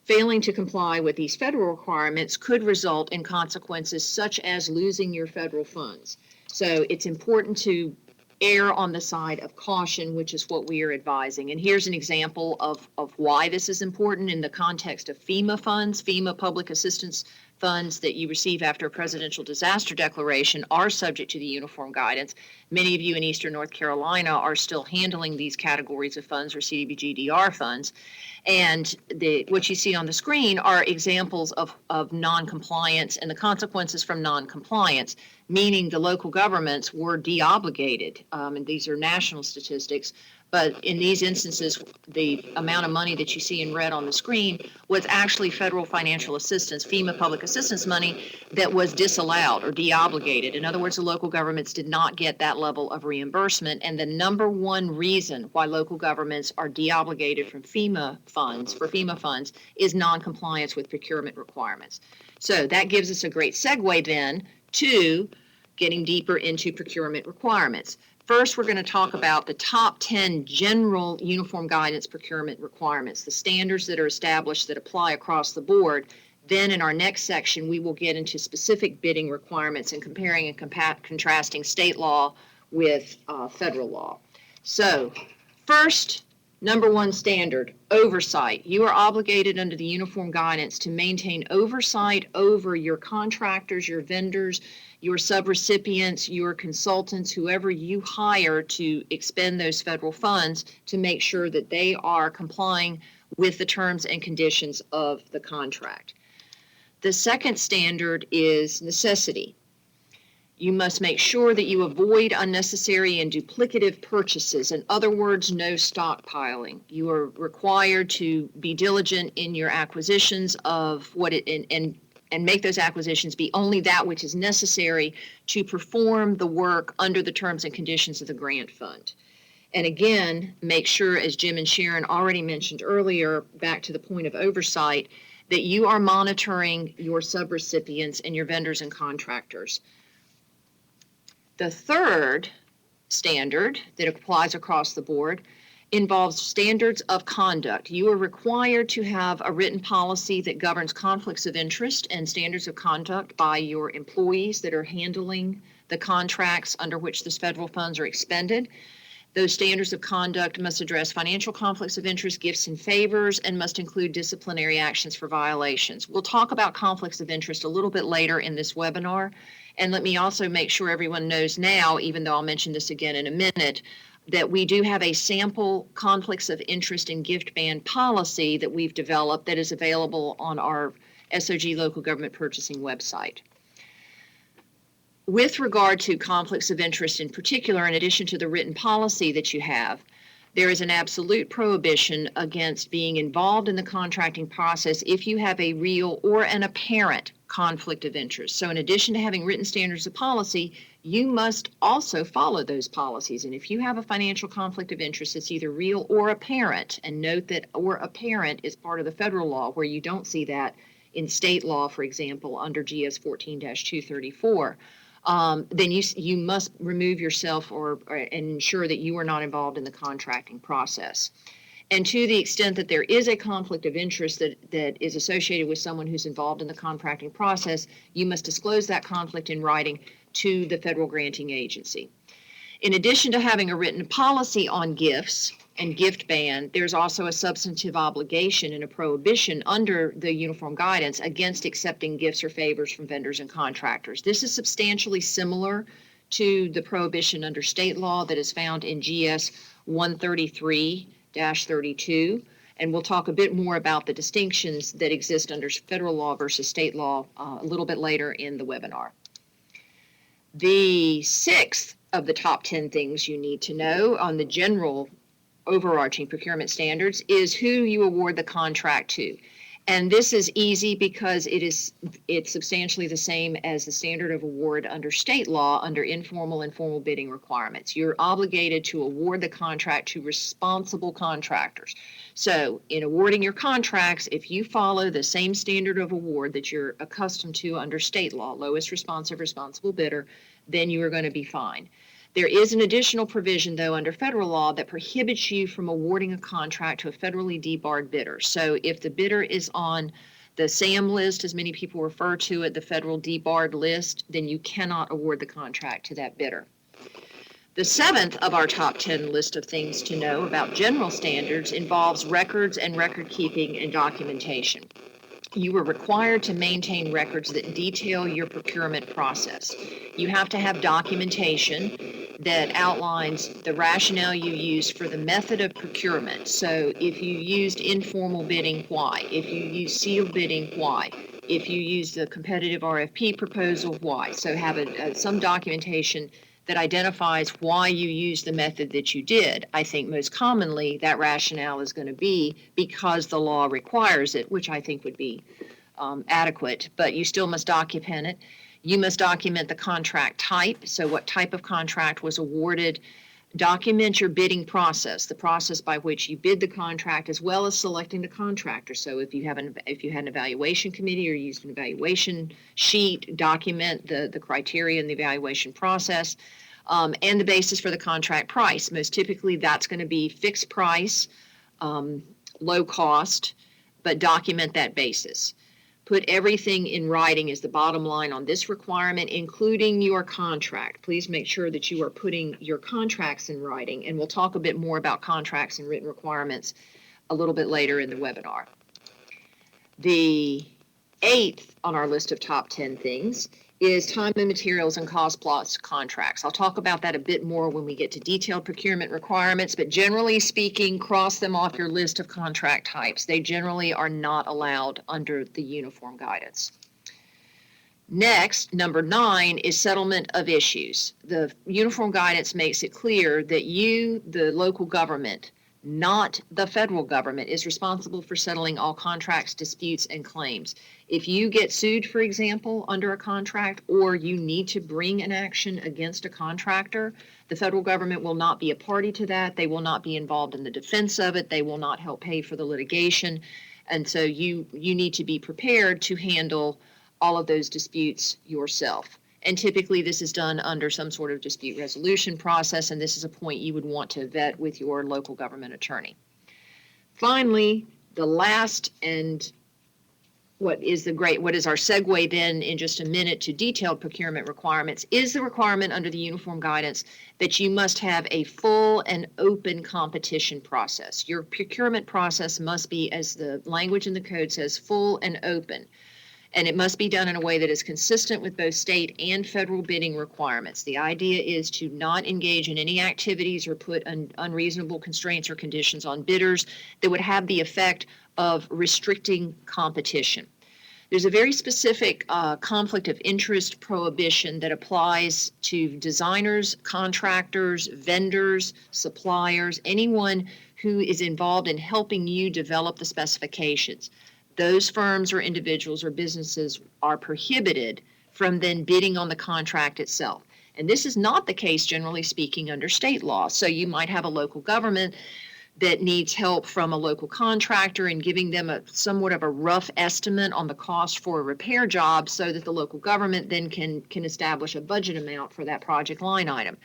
Failing to comply with these federal requirements could result in consequences such as losing your federal funds. So it's important to err on the side of caution, which is what we are advising. And here's an example of why this is important in the context of FEMA funds. FEMA public assistance funds that you receive after a presidential disaster declaration are subject to the uniform guidance. Many of you in Eastern North Carolina are still handling these categories of funds, or CDBG-DR funds. And what you see on the screen are examples of noncompliance and the consequences from noncompliance, meaning the local governments were deobligated, and these are national statistics, But in these instances, the amount of money that you see in red on the screen was actually federal financial assistance, FEMA public assistance money that was disallowed or deobligated. In other words, the local governments did not get that level of reimbursement. And the number one reason why local governments are deobligated from FEMA funds is noncompliance with procurement requirements. So that gives us a great segue then to getting deeper into procurement requirements. First, we're going to talk about the top 10 general uniform guidance procurement requirements, the standards that are established that apply across the board. Then in our next section, we will get into specific bidding requirements and comparing and contrasting state law with federal law. So first, number one standard, oversight. You are obligated under the uniform guidance to maintain oversight over your contractors, your vendors, your subrecipients, your consultants, whoever you hire to expend those federal funds, to make sure that they are complying with the terms and conditions of the contract. The second standard is necessity. You must make sure that you avoid unnecessary and duplicative purchases. In other words, no stockpiling. You are required to be diligent in your acquisitions of and make those acquisitions be only that which is necessary to perform the work under the terms and conditions of the grant fund. And again, make sure, as Jim and Sharon already mentioned earlier, back to the point of oversight, that you are monitoring your subrecipients and your vendors and contractors. The third standard that applies across the board involves standards of conduct. You are required to have a written policy that governs conflicts of interest and standards of conduct by your employees that are handling the contracts under which the federal funds are expended. Those standards of conduct must address financial conflicts of interest, gifts and favors, and must include disciplinary actions for violations. We'll talk about conflicts of interest a little bit later in this webinar. And let me also make sure everyone knows now, even though I'll mention this again in a minute, that we do have a sample conflicts of interest and gift ban policy that we've developed that is available on our SOG local government purchasing website. With regard to conflicts of interest in particular, in addition to the written policy that you have, there is an absolute prohibition against being involved in the contracting process if you have a real or an apparent conflict of interest. So in addition to having written standards of policy, you must also follow those policies. And if you have a financial conflict of interest, it's either real or apparent. And note that or apparent is part of the federal law, where you don't see that in state law, for example, under GS 14-234. Then you must remove yourself and ensure that you are not involved in the contracting process. And to the extent that there is a conflict of interest that is associated with someone who's involved in the contracting process, you must disclose that conflict in writing to the federal granting agency. In addition to having a written policy on gifts and gift ban, there's also a substantive obligation and a prohibition under the uniform guidance against accepting gifts or favors from vendors and contractors. This is substantially similar to the prohibition under state law that is found in GS 133-32, and we'll talk a bit more about the distinctions that exist under federal law versus state law a little bit later in the webinar. The sixth of the top 10 things you need to know on the general overarching procurement standards is who you award the contract to. And this is easy because it's substantially the same as the standard of award under state law under informal and formal bidding requirements. You're obligated to award the contract to responsible contractors. So in awarding your contracts, if you follow the same standard of award that you're accustomed to under state law, lowest responsive responsible bidder, then you are going to be fine. There is an additional provision, though, under federal law that prohibits you from awarding a contract to a federally debarred bidder. So if the bidder is on the SAM list, as many people refer to it, the federal debarred list, then you cannot award the contract to that bidder. The seventh of our top 10 list of things to know about general standards involves records and record keeping and documentation. You are required to maintain records that detail your procurement process. You have to have documentation that outlines the rationale you used for the method of procurement. So if you used informal bidding, why? If you used sealed bidding, why? If you used the competitive RFP proposal, why? So have some documentation that identifies why you used the method that you did. I think most commonly that rationale is going to be because the law requires it, which I think would be adequate, but you still must document it. You must document the contract type, so what type of contract was awarded. Document your bidding process, the process by which you bid the contract, as well as selecting the contractor. So if you had an evaluation committee or used an evaluation sheet, document the criteria and the evaluation process, and the basis for the contract price. Most typically, that's going to be fixed price, low cost, but document that basis. Put everything in writing is the bottom line on this requirement, including your contract. Please make sure that you are putting your contracts in writing, and we'll talk a bit more about contracts and written requirements a little bit later in the webinar. The 8th on our list of top 10 things is time and materials and cost plus contracts. I'll talk about that a bit more when we get to detailed procurement requirements, but generally speaking, cross them off your list of contract types. They generally are not allowed under the uniform guidance. Next, number 9 is settlement of issues. The uniform guidance makes it clear that you, the local government, not the federal government, is responsible for settling all contracts, disputes, and claims. If you get sued, for example, under a contract, or you need to bring an action against a contractor, the federal government will not be a party to that. They will not be involved in the defense of it. They will not help pay for the litigation. And so you need to be prepared to handle all of those disputes yourself. And typically this is done under some sort of dispute resolution process, and this is a point you would want to vet with your local government attorney. Finally, the last, and what is our segue then in just a minute to detailed procurement requirements, is the requirement under the uniform guidance that you must have a full and open competition process. Your procurement process must be, as the language in the code says, full and open. And it must be done in a way that is consistent with both state and federal bidding requirements. The idea is to not engage in any activities or put unreasonable constraints or conditions on bidders that would have the effect of restricting competition. There's a very specific conflict of interest prohibition that applies to designers, contractors, vendors, suppliers, anyone who is involved in helping you develop the specifications. Those firms or individuals or businesses are prohibited from then bidding on the contract itself. And this is not the case, generally speaking, under state law. So you might have a local government that needs help from a local contractor and giving them somewhat of a rough estimate on the cost for a repair job so that the local government then can establish a budget amount for that project line item.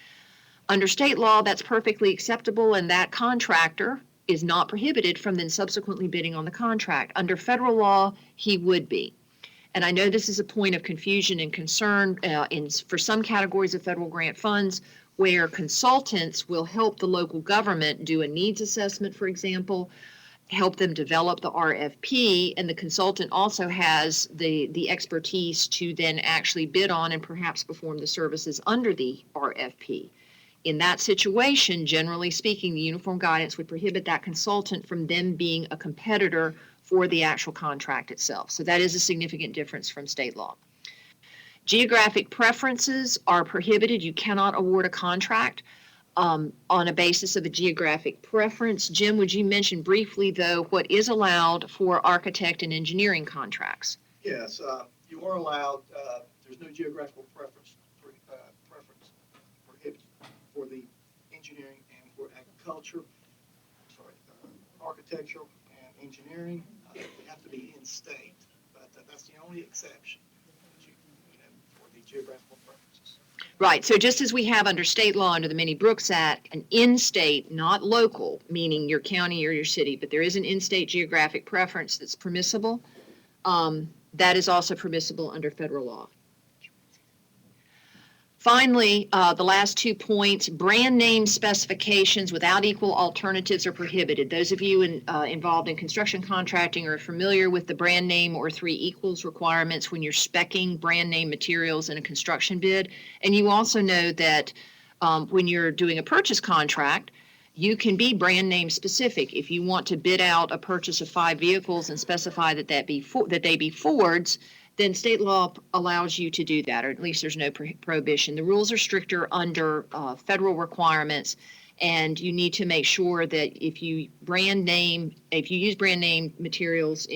Under state law, that's perfectly acceptable, and that contractor is not prohibited from then subsequently bidding on the contract. Under federal law, he would be. And I know this is a point of confusion and concern for some categories of federal grant funds where consultants will help the local government do a needs assessment, for example, help them develop the RFP, and the consultant also has the expertise to then actually bid on and perhaps perform the services under the RFP. In that situation, generally speaking, the uniform guidance would prohibit that consultant from then being a competitor for the actual contract itself. So that is a significant difference from state law. Geographic preferences are prohibited. You cannot award a contract on a basis of a geographic preference. Jim, would you mention briefly, though, what is allowed for architect and engineering contracts? Yes, you are allowed, there's no geographical preference prohibited for the engineering and for agriculture, architecture and engineering. They have to be in state, but that's the only exception for the geographical preferences. Right, so just as we have under state law under the Minnie Brooks Act, an in-state, not local, meaning your county or your city, but there is an in-state geographic preference that's permissible. That is also permissible under federal law. Finally, the last 2 points, brand name specifications without equal alternatives are prohibited. Those of you involved in construction contracting are familiar with the brand name or 3 equals requirements when you're speccing brand name materials in a construction bid. And you also know that when you're doing a purchase contract, You can be brand name specific. If you want to bid out a purchase of 5 vehicles and specify that they be Fords, then state law allows you to do that, or at least there's no prohibition. The rules are stricter under federal requirements, and you need to make sure that if you use brand name materials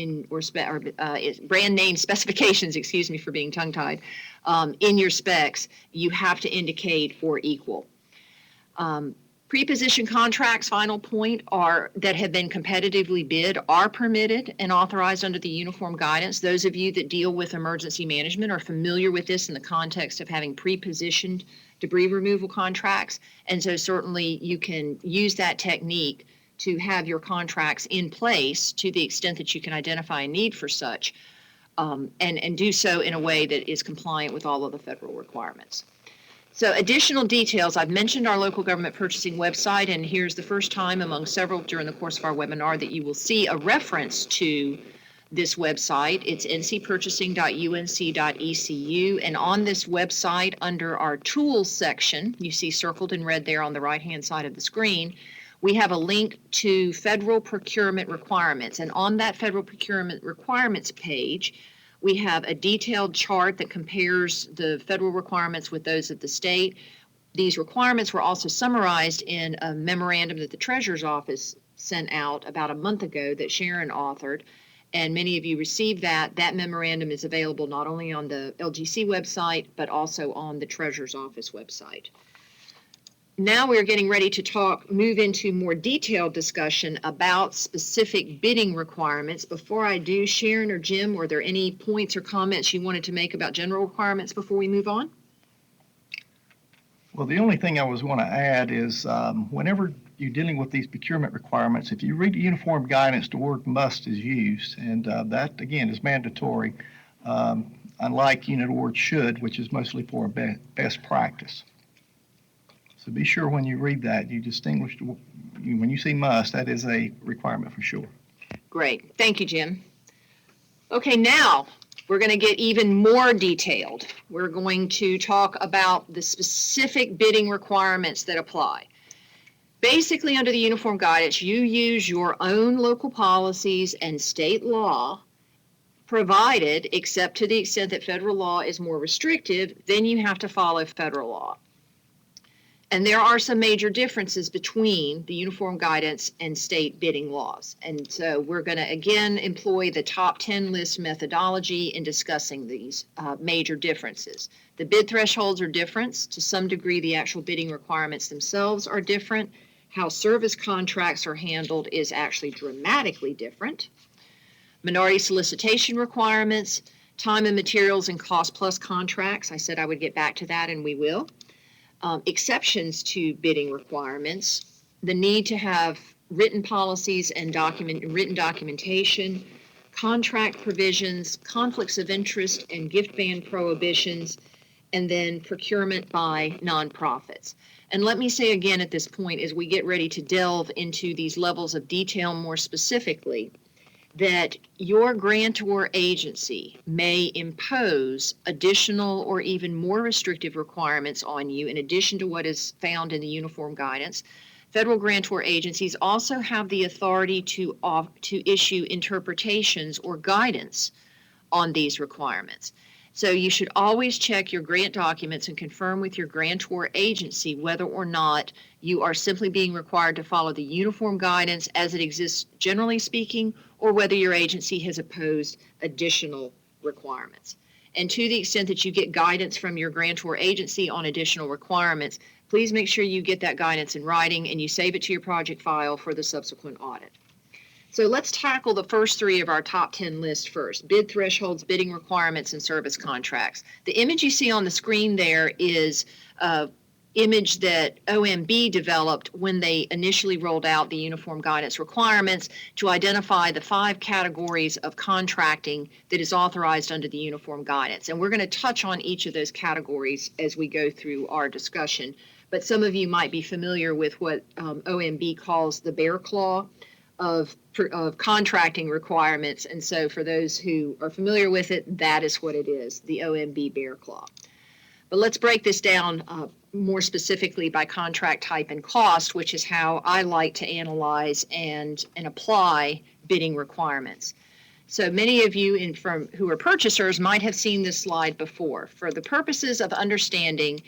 brand name specifications, excuse me for being tongue-tied, in your specs, you have to indicate or equal. Pre-position contracts, final point, that have been competitively bid are permitted and authorized under the uniform guidance. Those of you that deal with emergency management are familiar with this in the context of having pre-positioned debris removal contracts. And so certainly you can use that technique to have your contracts in place to the extent that you can identify a need for such, and do so in a way that is compliant with all of the federal requirements. So additional details, I've mentioned our local government purchasing website, and here's the first time among several during the course of our webinar that you will see a reference to this website. It's ncpurchasing.unc.ecu, and on this website, under our tools section, you see circled in red there on the right-hand side of the screen, we have a link to federal procurement requirements, and on that federal procurement requirements page, we have a detailed chart that compares the federal requirements with those of the state. These requirements were also summarized in a memorandum that the Treasurer's Office sent out about a month ago that Sharon authored, and many of you received that. That memorandum is available not only on the LGC website, but also on the Treasurer's Office website. Now we're getting ready to move into more detailed discussion about specific bidding requirements. Before I do, Sharon or Jim, were there any points or comments you wanted to make about general requirements before we move on? Well, the only thing I was want to add is whenever you're dealing with these procurement requirements, if you read the uniform guidance, the word must is used, and that, again, is mandatory, unlike the word should, which is mostly for best practice. So be sure when you read that, you distinguish, when you see must, that is a requirement for sure. Great. Thank you, Jim. Okay, now we're going to get even more detailed. We're going to talk about the specific bidding requirements that apply. Basically, under the uniform guidance, you use your own local policies and state law, provided, except to the extent that federal law is more restrictive, then you have to follow federal law. And there are some major differences between the uniform guidance and state bidding laws. And so we're going to, again, employ the top 10 list methodology in discussing these major differences. The bid thresholds are different. To some degree, the actual bidding requirements themselves are different. How service contracts are handled is actually dramatically different. Minority solicitation requirements, time and materials and cost plus contracts. I said I would get back to that, and we will. Exceptions to bidding requirements, the need to have written policies and written documentation, contract provisions, conflicts of interest and gift ban prohibitions, and then procurement by nonprofits. And let me say again at this point, as we get ready to delve into these levels of detail more specifically, that your grantor agency may impose additional or even more restrictive requirements on you in addition to what is found in the uniform guidance. Federal grantor agencies also have the authority to issue interpretations or guidance on these requirements. So you should always check your grant documents and confirm with your grantor agency whether or not you are simply being required to follow the uniform guidance as it exists generally speaking, or whether your agency has imposed additional requirements. And to the extent that you get guidance from your grantor agency on additional requirements, please make sure you get that guidance in writing and you save it to your project file for the subsequent audit. So let's tackle the first 3 of our top 10 list first: bid thresholds, bidding requirements, and service contracts. The image you see on the screen there is an image that OMB developed when they initially rolled out the uniform guidance requirements to identify the 5 categories of contracting that is authorized under the uniform guidance. And we're going to touch on each of those categories as we go through our discussion. But some of you might be familiar with what OMB calls the bear claw of contracting requirements. And so for those who are familiar with it, that is what it is, the OMB bear claw. But let's break this down more specifically by contract type and cost, which is how I like to analyze and apply bidding requirements. So many of you who are purchasers might have seen this slide before. For the purposes of understanding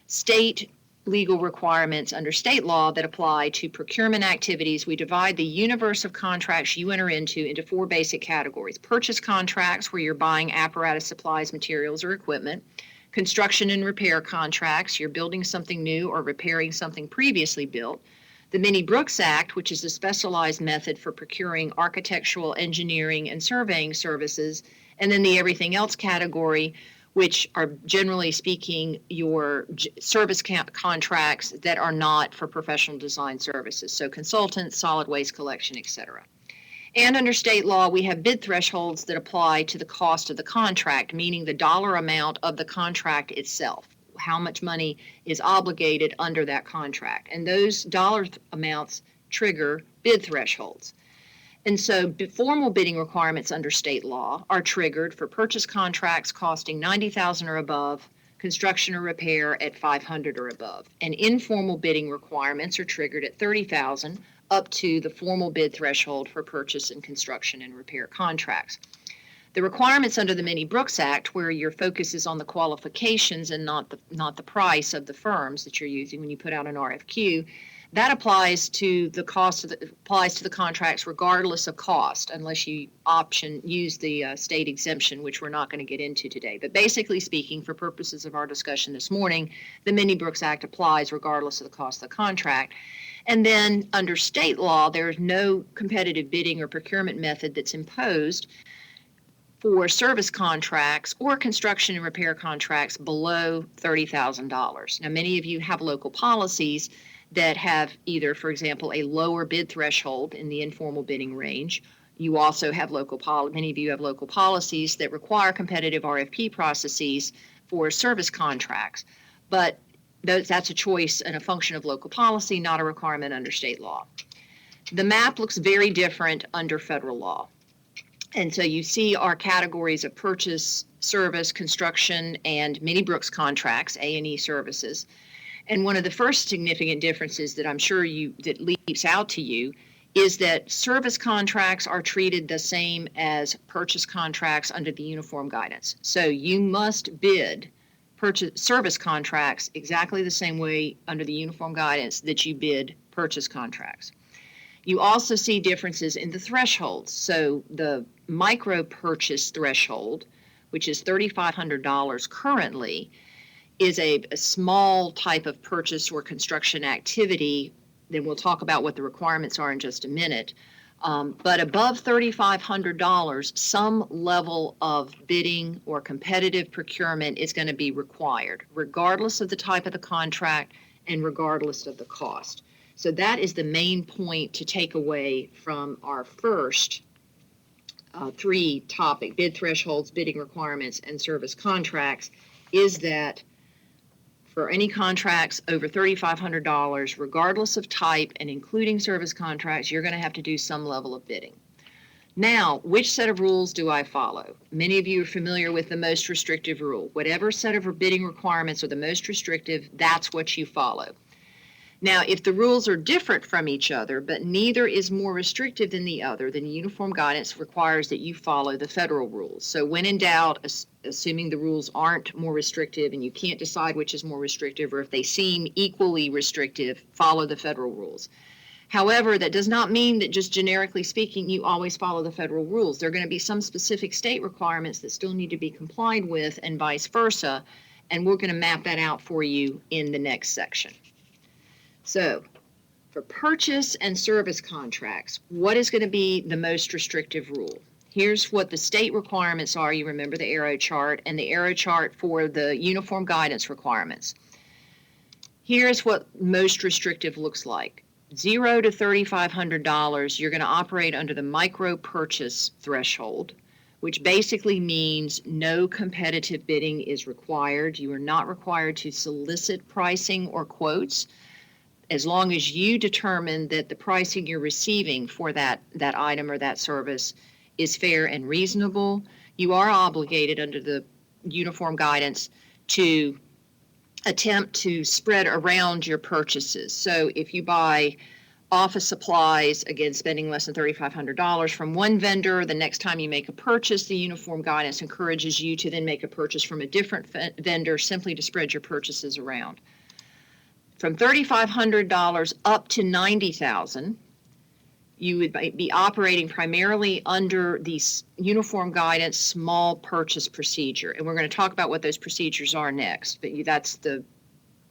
state legal requirements under state law that apply to procurement activities, we divide the universe of contracts you enter into 4 basic categories. Purchase contracts, where you're buying apparatus, supplies, materials, or equipment. Construction and repair contracts, you're building something new or repairing something previously built. The Minnie-Brooks Act, which is a specialized method for procuring architectural, engineering, and surveying services. And then the everything else category, which are generally speaking your service contracts that are not for professional design services. So consultants, solid waste collection, etc. And under state law, we have bid thresholds that apply to the cost of the contract, meaning the dollar amount of the contract itself, how much money is obligated under that contract. And those dollar amounts trigger bid thresholds. And so formal bidding requirements under state law are triggered for purchase contracts costing $90,000 or above, construction or repair at $500 or above. And informal bidding requirements are triggered at $30,000 up to the formal bid threshold for purchase and construction and repair contracts. The requirements under the Minnie-Brooks Act, where your focus is on the qualifications and not the price of the firms that you're using when you put out an RFQ, that applies to the contracts regardless of cost, unless you use the state exemption, which we're not going to get into today. But basically speaking, for purposes of our discussion this morning, the Minnie-Brooks Act applies regardless of the cost of the contract. And then under state law, there is no competitive bidding or procurement method that's imposed for service contracts or construction and repair contracts below $30,000. Now, many of you have local policies that have either, for example, a lower bid threshold in the informal bidding range. You also have many of you have local policies that require competitive RFP processes for service contracts. But that's a choice and a function of local policy, not a requirement under state law. The map looks very different under federal law. And so you see our categories of purchase, service, construction, and Minnie-Brooks contracts, A&E services. And one of the first significant differences that I'm sure that leaps out to you is that service contracts are treated the same as purchase contracts under the uniform guidance. So you must bid service contracts exactly the same way under the uniform guidance that you bid purchase contracts. You also see differences in the thresholds. So the micro purchase threshold, which is $3,500 currently, is a small type of purchase or construction activity. Then we'll talk about what the requirements are in just a minute. But above $3,500, some level of bidding or competitive procurement is going to be required, regardless of the type of the contract and regardless of the cost. So that is the main point to take away from our first 3 topic, bid thresholds, bidding requirements, and service contracts, is that for any contracts over $3,500, regardless of type and including service contracts, you're going to have to do some level of bidding. Now, which set of rules do I follow? Many of you are familiar with the most restrictive rule. Whatever set of bidding requirements are the most restrictive, that's what you follow. Now, if the rules are different from each other, but neither is more restrictive than the other, then uniform guidance requires that you follow the federal rules. So when in doubt, assuming the rules aren't more restrictive and you can't decide which is more restrictive, or if they seem equally restrictive, follow the federal rules. However, that does not mean that just generically speaking, you always follow the federal rules. There are going to be some specific state requirements that still need to be complied with and vice versa, and we're going to map that out for you in the next section. So, for purchase and service contracts, what is going to be the most restrictive rule? Here's what the state requirements are. You remember the arrow chart, and the arrow chart for the uniform guidance requirements. Here's what most restrictive looks like. $0 to $3,500, you're going to operate under the micro purchase threshold, which basically means no competitive bidding is required. You are not required to solicit pricing or quotes, as long as you determine that the pricing you're receiving for that item or that service is fair and reasonable. You are obligated under the uniform guidance to attempt to spread around your purchases. So if you buy office supplies, again, spending less than $3,500 from one vendor, the next time you make a purchase, the uniform guidance encourages you to then make a purchase from a different vendor simply to spread your purchases around. From $3,500 up to $90,000, you would be operating primarily under the uniform guidance small purchase procedure. And we're going to talk about what those procedures are next, but that's the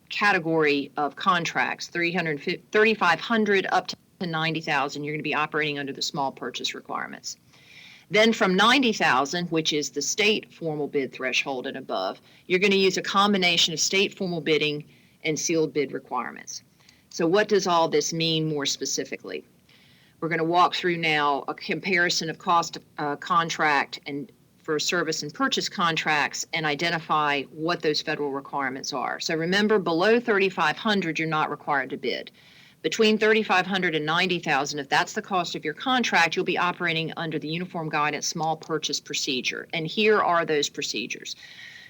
category of contracts, 3,500 up to 90,000, you're going to be operating under the small purchase requirements. Then from 90,000, which is the state formal bid threshold and above, you're going to use a combination of state formal bidding and sealed bid requirements. So what does all this mean more specifically? We're going to walk through now a comparison of cost contract and for service and purchase contracts and identify what those federal requirements are. So remember, below 3,500, you're not required to bid. Between 3,500 and 90,000, if that's the cost of your contract, you'll be operating under the Uniform Guidance Small Purchase Procedure. And here are those procedures.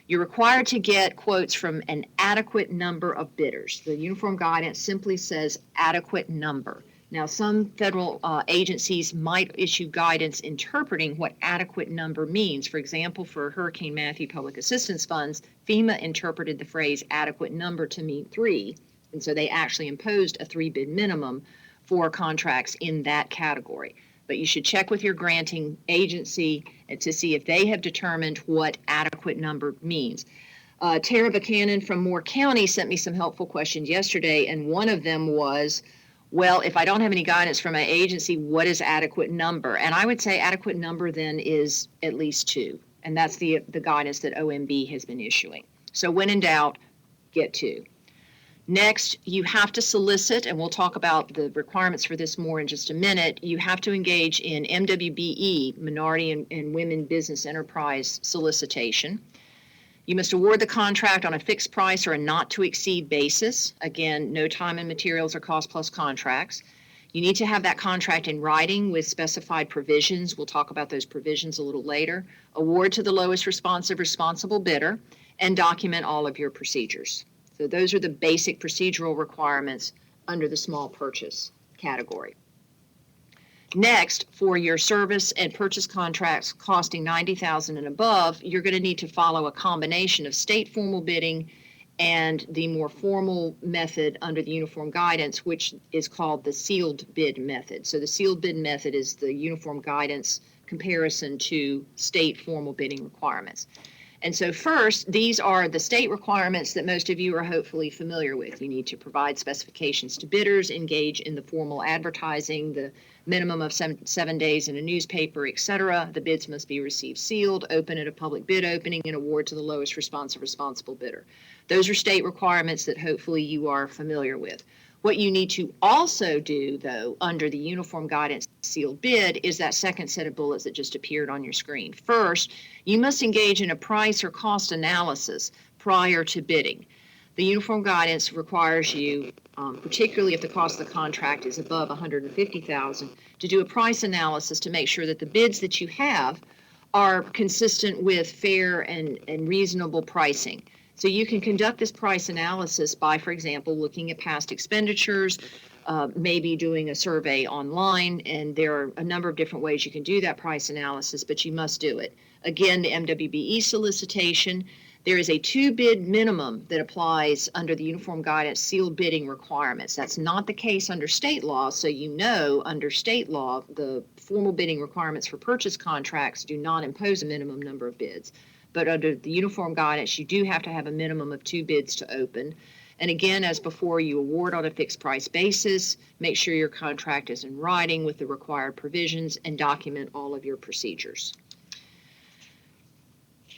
You're required to get quotes from an adequate number of bidders. The Uniform Guidance simply says adequate number. Now, some federal agencies might issue guidance interpreting what adequate number means. For example, for Hurricane Matthew Public Assistance Funds, FEMA interpreted the phrase adequate number to mean 3, and so they actually imposed a 3-bid minimum for contracts in that category. But you should check with your granting agency to see if they have determined what adequate number means. Tara Buchanan from Moore County sent me some helpful questions yesterday, and one of them was, well, if I don't have any guidance from my agency, what is adequate number? And I would say adequate number then is at least 2. And that's the guidance that OMB has been issuing. So when in doubt, get 2. Next, you have to solicit, and we'll talk about the requirements for this more in just a minute. You have to engage in MWBE, Minority and Women Business Enterprise solicitation. You must award the contract on a fixed price or a not to exceed basis. Again, no time and materials or cost plus contracts. You need to have that contract in writing with specified provisions. We'll talk about those provisions a little later. Award to the lowest responsible bidder, and document all of your procedures. So those are the basic procedural requirements under the small purchase category. Next, for your service and purchase contracts costing $90,000 and above, you're going to need to follow a combination of state formal bidding and the more formal method under the uniform guidance, which is called the sealed bid method. So the sealed bid method is the uniform guidance comparison to state formal bidding requirements. And so first, these are the state requirements that most of you are hopefully familiar with. You need to provide specifications to bidders, engage in the formal advertising, the minimum of seven days in a newspaper, etc. The bids must be received sealed, open at a public bid opening, and award to the lowest responsible bidder. Those are state requirements that hopefully you are familiar with. What you need to also do, though, under the Uniform Guidance Sealed Bid is that second set of bullets that just appeared on your screen. First, you must engage in a price or cost analysis prior to bidding. The Uniform Guidance requires you, particularly if the cost of the contract is above $150,000, to do a price analysis to make sure that the bids that you have are consistent with fair and reasonable pricing. So you can conduct this price analysis by, for example, looking at past expenditures, maybe doing a survey online, and there are a number of different ways you can do that price analysis, but you must do it. Again, the MWBE solicitation, there is a 2-bid minimum that applies under the Uniform Guidance sealed bidding requirements. That's not the case under state law, so you know under state law, the formal bidding requirements for purchase contracts do not impose a minimum number of bids. But under the Uniform Guidance, you do have to have a minimum of 2 bids to open. And again, as before, you award on a fixed price basis, make sure your contract is in writing with the required provisions, and document all of your procedures.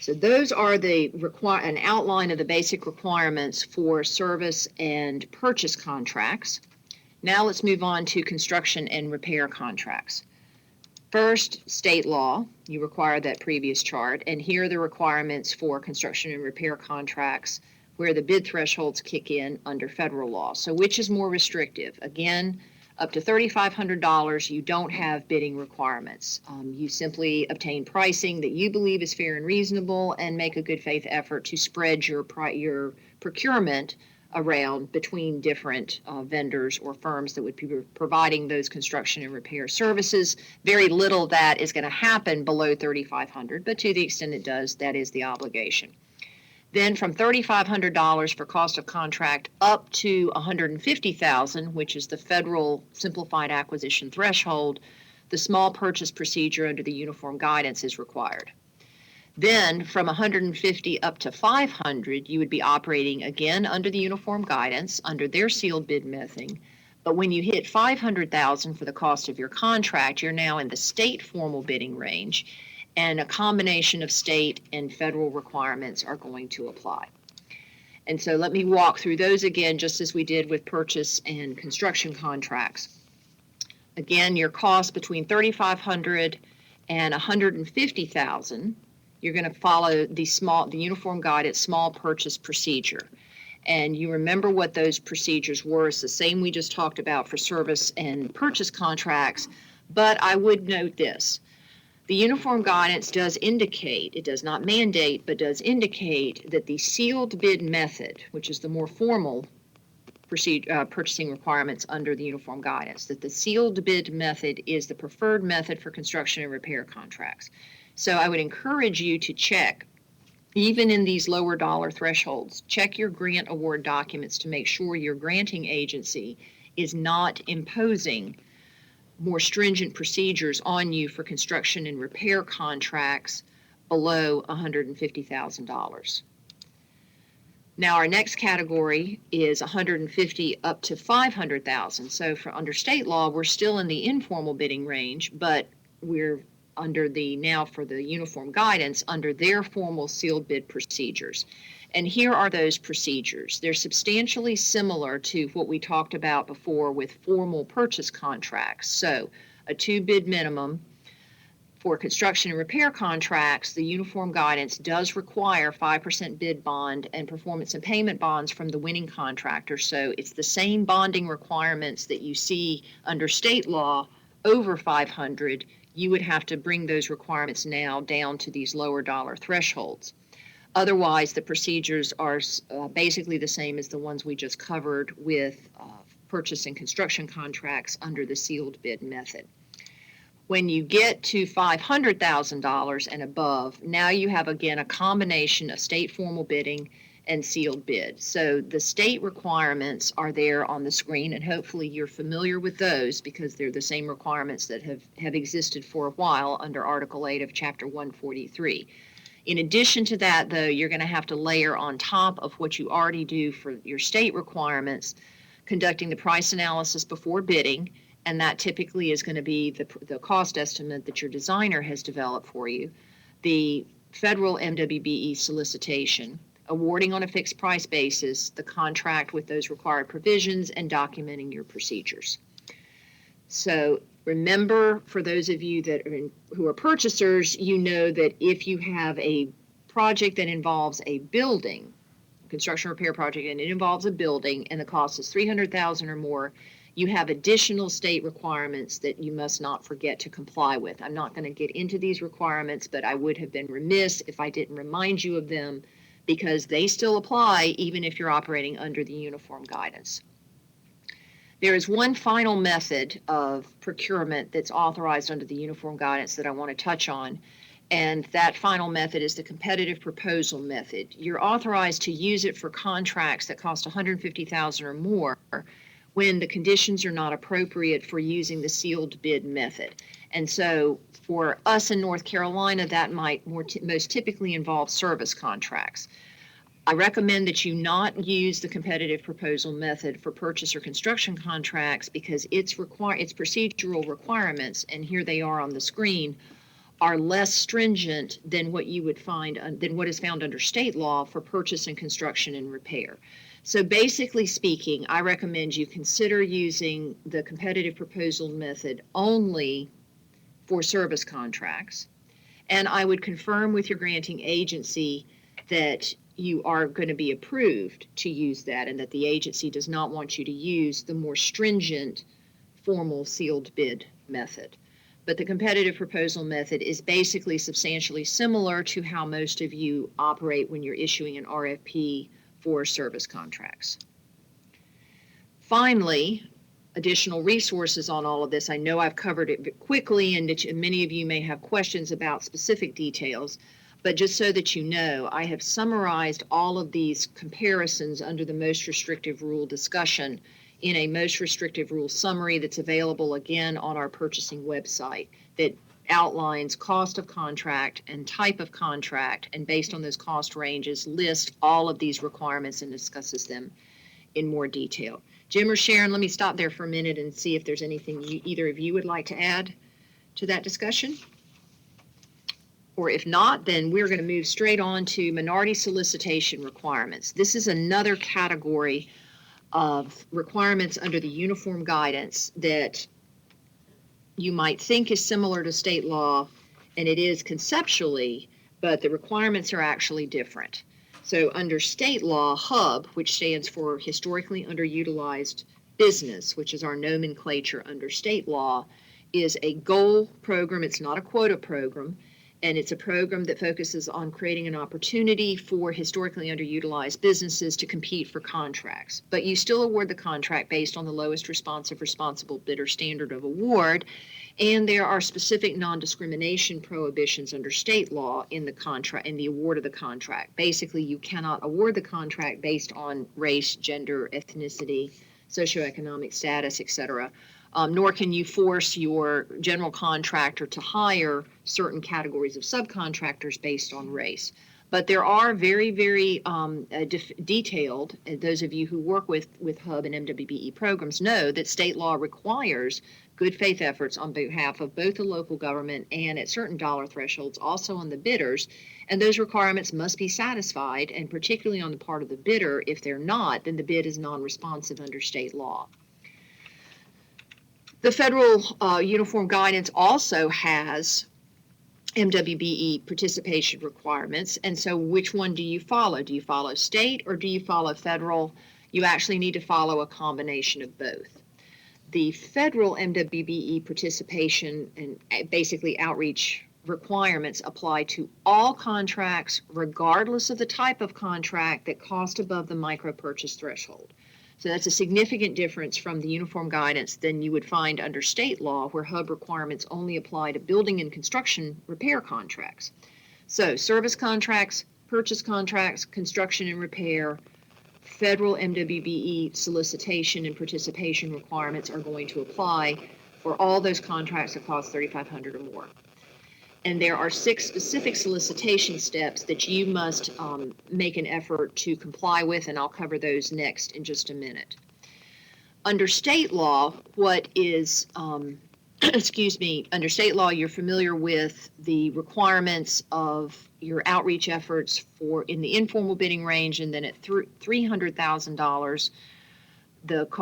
So those are an outline of the basic requirements for service and purchase contracts. Now let's move on to construction and repair contracts. First, state law, you require that previous chart, and here are the requirements for construction and repair contracts where the bid thresholds kick in under federal law. So which is more restrictive? Again, Up to $3,500, you don't have bidding requirements. You simply obtain pricing that you believe is fair and reasonable and make a good faith effort to spread your procurement around between different vendors or firms that would be providing those construction and repair services. Very little of that is going to happen below $3,500, but to the extent it does, that is the obligation. Then from $3,500 for cost of contract up to $150,000, which is the federal simplified acquisition threshold, the small purchase procedure under the uniform guidance is required. Then from 150 up to 500, you would be operating again under the uniform guidance, under their sealed bid method. But when you hit 500,000 for the cost of your contract, you're now in the state formal bidding range, and a combination of state and federal requirements are going to apply. And so let me walk through those again, just as we did with purchase and construction contracts. Again, your cost between $3,500 and $150,000. You're going to follow the uniform guidance small purchase procedure. And you remember what those procedures were. It's the same we just talked about for service and purchase contracts, but I would note this. The uniform guidance does indicate, it does not mandate, but does indicate that the sealed bid method, which is the more formal purchasing requirements under the uniform guidance, that the sealed bid method is the preferred method for construction and repair contracts. So I would encourage you to check, even in these lower dollar thresholds, check your grant award documents to make sure your granting agency is not imposing more stringent procedures on you for construction and repair contracts below $150,000. Now, our next category is 150 up to 500,000. So for under state law, we're still in the informal bidding range, but we're under for the uniform guidance, under their formal sealed bid procedures. And here are those procedures. They're substantially similar to what we talked about before with formal purchase contracts. So a 2-bid minimum. For construction and repair contracts, the uniform guidance does require 5% bid bond and performance and payment bonds from the winning contractor. So it's the same bonding requirements that you see under state law over 500. You would have to bring those requirements now down to these lower dollar thresholds. Otherwise, the procedures are basically the same as the ones we just covered with purchase and construction contracts under the sealed bid method. When you get to $500,000 and above, now you have again a combination of state formal bidding and sealed bid. So the state requirements are there on the screen, and hopefully you're familiar with those because they're the same requirements that have existed for a while under Article 8 of Chapter 143. In addition to that, though, you're going to have to layer on top of what you already do for your state requirements, conducting the price analysis before bidding, and that typically is going to be the cost estimate that your designer has developed for you, the federal MWBE solicitation, awarding on a fixed price basis, the contract with those required provisions, and documenting your procedures. So remember, for those of you who are purchasers, you know that if you have a project that involves a building, construction repair project, and it involves a building, and the cost is $300,000 or more, you have additional state requirements that you must not forget to comply with. I'm not going to get into these requirements, but I would have been remiss if I didn't remind you of them because they still apply even if you're operating under the uniform guidance. There is one final method of procurement that's authorized under the uniform guidance that I want to touch on, and that final method is the competitive proposal method. You're authorized to use it for contracts that cost $150,000 or more when the conditions are not appropriate for using the sealed bid method. And so for us in North Carolina, that might most typically involve service contracts. I recommend that you not use the competitive proposal method for purchase or construction contracts because its procedural requirements, and here they are on the screen, are less stringent than what you would find than what is found under state law for purchase and construction and repair. So basically speaking, I recommend you consider using the competitive proposal method only for service contracts, and I would confirm with your granting agency that you are going to be approved to use that and that the agency does not want you to use the more stringent formal sealed bid method. But the competitive proposal method is basically substantially similar to how most of you operate when you're issuing an RFP for service contracts. Finally, additional resources on all of this. I know I've covered it quickly, and many of you may have questions about specific details, but just so that you know, I have summarized all of these comparisons under the most restrictive rule discussion in a most restrictive rule summary that's available again on our purchasing website that outlines cost of contract and type of contract, and based on those cost ranges, lists all of these requirements and discusses them in more detail. Jim or Sharon, let me stop there for a minute and see if there's anything either of you would like to add to that discussion. Or if not, then we're going to move straight on to minority solicitation requirements. This is another category of requirements under the uniform guidance that you might think is similar to state law, and it is conceptually, but the requirements are actually different. So under state law, HUB, which stands for Historically Underutilized Business, which is our nomenclature under state law, is a goal program. It's not a quota program. And it's a program that focuses on creating an opportunity for historically underutilized businesses to compete for contracts. But you still award the contract based on the lowest responsible bidder standard of award. And there are specific non-discrimination prohibitions under state law in the contract, in the award of the contract. Basically, you cannot award the contract based on race, gender, ethnicity, socioeconomic status, etc. Nor can you force your general contractor to hire certain categories of subcontractors based on race. But there are very, very detailed, those of you who work with HUB and MWBE programs know that state law requires good faith efforts on behalf of both the local government and at certain dollar thresholds also on the bidders. And those requirements must be satisfied, and particularly on the part of the bidder. If they're not, then the bid is non-responsive under state law. The federal uniform guidance also has MWBE participation requirements, and so which one do you follow? Do you follow state or do you follow federal? You actually need to follow a combination of both. The federal MWBE participation and basically outreach requirements apply to all contracts regardless of the type of contract that cost above the micro purchase threshold. So that's a significant difference from the uniform guidance than you would find under state law, where HUB requirements only apply to building and construction repair contracts. So service contracts, purchase contracts, construction and repair, federal MWBE solicitation and participation requirements are going to apply for all those contracts that cost $3,500 or more. And there are 6 specific solicitation steps that you must make an effort to comply with, and I'll cover those next in just a minute. Under state law, what is, under state law, you're familiar with the requirements of your outreach efforts for in the informal bidding range, and then at $300,000,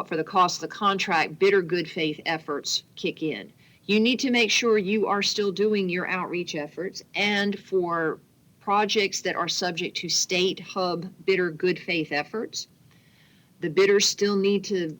for the cost of the contract, bidder good faith efforts kick in. You need to make sure you are still doing your outreach efforts, and for projects that are subject to state HUB bidder good faith efforts, the bidders still need to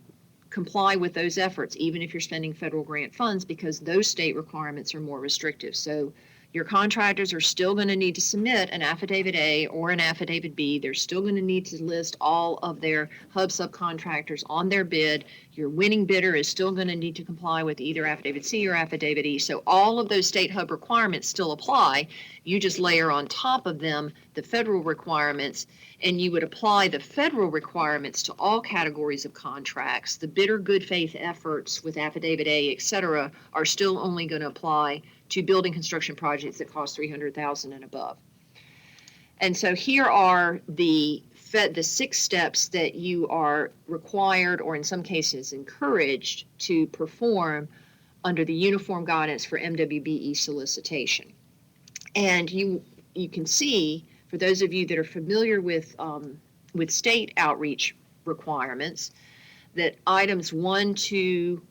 comply with those efforts, even if you're spending federal grant funds, because those state requirements are more restrictive. So your contractors are still going to need to submit an affidavit A or an affidavit B. They're still going to need to list all of their HUB subcontractors on their bid. Your winning bidder is still going to need to comply with either affidavit C or affidavit E. So all of those state HUB requirements still apply. You just layer on top of them the federal requirements, and you would apply the federal requirements to all categories of contracts. The bidder good faith efforts with affidavit A, et cetera, are still only going to apply to building construction projects that cost $300,000 and above. And so here are the 6 steps that you are required, or in some cases encouraged, to perform under the uniform guidance for MWBE solicitation. And you can see, for those of you that are familiar with state outreach requirements, that items 1, 2,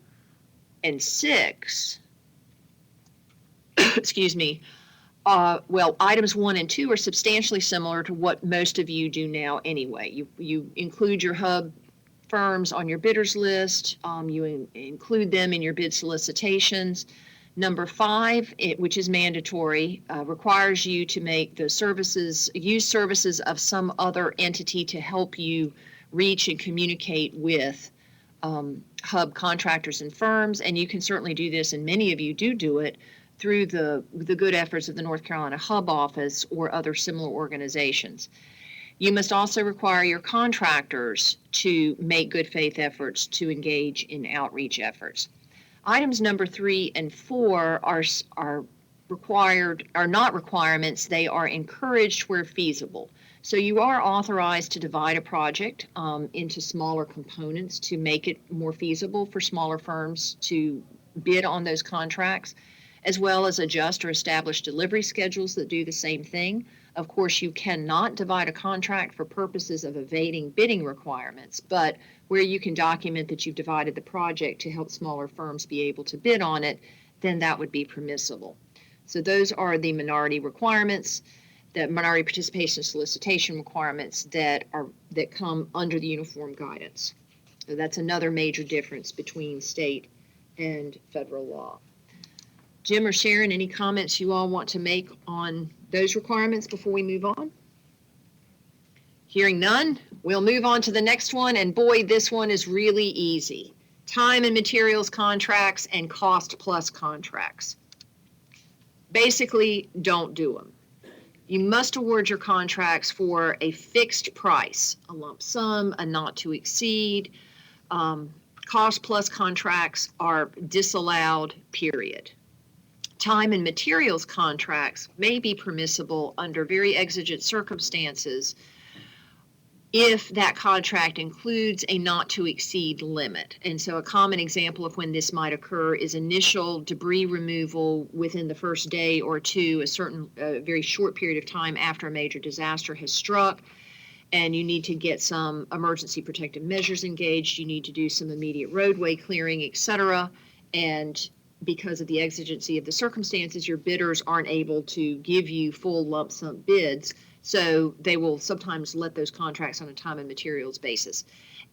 and 6 excuse me, items 1 and 2 are substantially similar to what most of you do now anyway. You include your HUB firms on your bidders list. You include them in your bid solicitations. Number 5, which is mandatory, requires you to make the use services of some other entity to help you reach and communicate with hub contractors and firms, and you can certainly do this, and many of you do it, through the good efforts of the North Carolina Hub Office or other similar organizations. You must also require your contractors to make good faith efforts to engage in outreach efforts. Items number 3 and 4 are not requirements, they are encouraged where feasible. So you are authorized to divide a project into smaller components to make it more feasible for smaller firms to bid on those contracts, as well as adjust or establish delivery schedules that do the same thing. Of course, you cannot divide a contract for purposes of evading bidding requirements, but where you can document that you've divided the project to help smaller firms be able to bid on it, then that would be permissible. So those are the minority requirements, the minority participation solicitation requirements that come under the uniform guidance. So that's another major difference between state and federal law. Jim or Sharon, any comments you all want to make on those requirements before we move on? Hearing none, we'll move on to the next one, and boy, this one is really easy. Time and materials contracts and cost plus contracts. Basically, don't do them. You must award your contracts for a fixed price, a lump sum, a not to exceed. Cost plus contracts are disallowed, period. Time and materials contracts may be permissible under very exigent circumstances if that contract includes a not to exceed limit. And so a common example of when this might occur is initial debris removal within the first day or two, a very short period of time after a major disaster has struck, and you need to get some emergency protective measures engaged, you need to do some immediate roadway clearing, etc. And because of the exigency of the circumstances, your bidders aren't able to give you full lump sum bids, so they will sometimes let those contracts on a time and materials basis.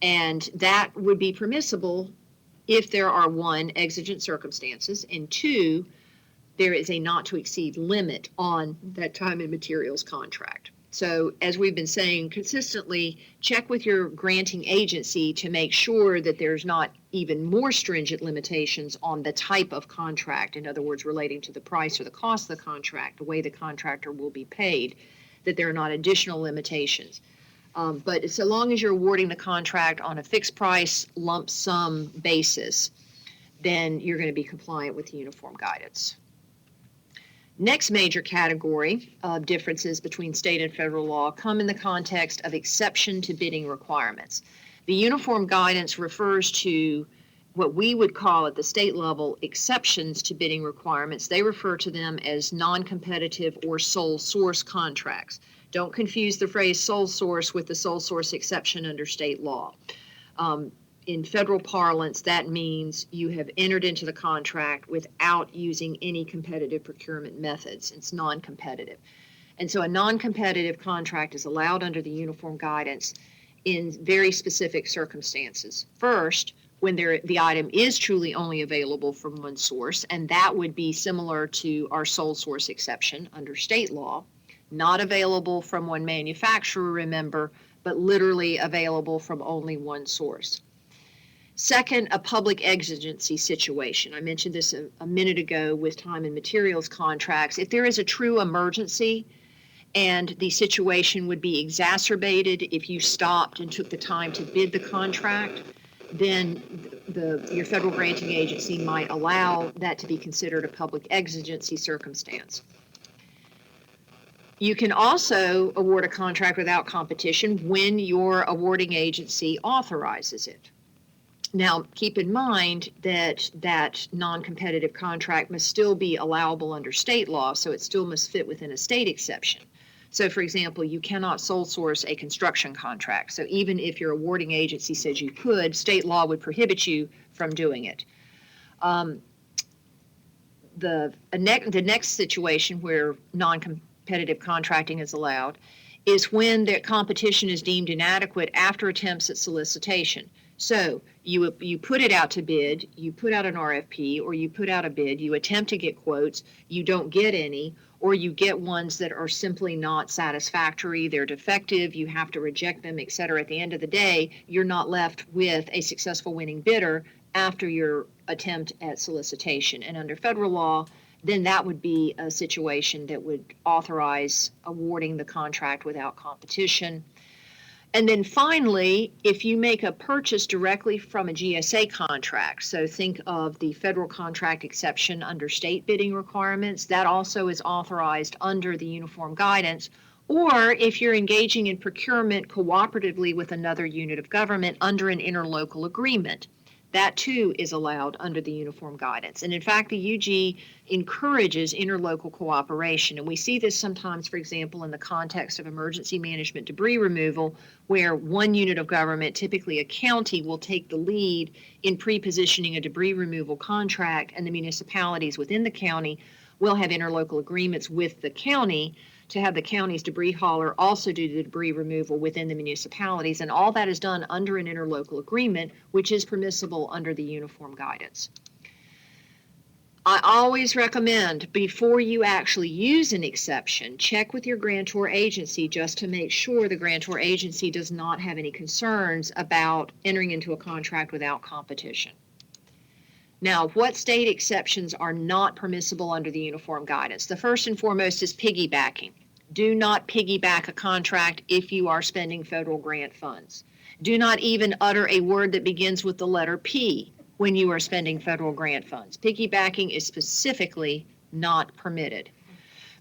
And that would be permissible if there are 1, exigent circumstances, and 2, there is a not to exceed limit on that time and materials contract. So as we've been saying consistently, check with your granting agency to make sure that there's not even more stringent limitations on the type of contract, in other words, relating to the price or the cost of the contract, the way the contractor will be paid, that there are not additional limitations. But so long as you're awarding the contract on a fixed price lump sum basis, then you're going to be compliant with the uniform guidance. Next major category of differences between state and federal law come in the context of exception to bidding requirements. The uniform guidance refers to what we would call at the state level exceptions to bidding requirements. They refer to them as non-competitive or sole source contracts. Don't confuse the phrase sole source with the sole source exception under state law. In federal parlance, that means you have entered into the contract without using any competitive procurement methods. It's non-competitive. And so a non-competitive contract is allowed under the uniform guidance in very specific circumstances. First, when the item is truly only available from one source, and that would be similar to our sole source exception under state law, not available from one manufacturer, remember, but literally available from only one source. Second, a public exigency situation. I mentioned this a minute ago with time and materials contracts. If there is a true emergency and the situation would be exacerbated if you stopped and took the time to bid the contract, then your federal granting agency might allow that to be considered a public exigency circumstance. You can also award a contract without competition when your awarding agency authorizes it. Now, keep in mind that that non-competitive contract must still be allowable under state law, so it still must fit within a state exception. So, for example, you cannot sole source a construction contract. So even if your awarding agency says you could, state law would prohibit you from doing it. The next situation where non-competitive contracting is allowed is when the competition is deemed inadequate after attempts at solicitation. So you put it out to bid, you put out an RFP, or you put out a bid, you attempt to get quotes, you don't get any, or you get ones that are simply not satisfactory, they're defective, you have to reject them, et cetera. At the end of the day, you're not left with a successful winning bidder after your attempt at solicitation. And under federal law, then that would be a situation that would authorize awarding the contract without competition. And then finally, if you make a purchase directly from a GSA contract, so think of the federal contract exception under state bidding requirements, that also is authorized under the uniform guidance. Or if you're engaging in procurement cooperatively with another unit of government under an interlocal agreement, that too is allowed under the uniform guidance. And in fact, the UG encourages interlocal cooperation. And we see this sometimes, for example, in the context of emergency management debris removal, where one unit of government, typically a county, will take the lead in pre-positioning a debris removal contract, and the municipalities within the county will have interlocal agreements with the county to have the county's debris hauler also do the debris removal within the municipalities. And all that is done under an interlocal agreement, which is permissible under the uniform guidance. I always recommend, before you actually use an exception, check with your grantor agency just to make sure the grantor agency does not have any concerns about entering into a contract without competition. Now, what state exceptions are not permissible under the uniform guidance? The first and foremost is piggybacking. Do not piggyback a contract if you are spending federal grant funds. Do not even utter a word that begins with the letter P when you are spending federal grant funds. Piggybacking is specifically not permitted.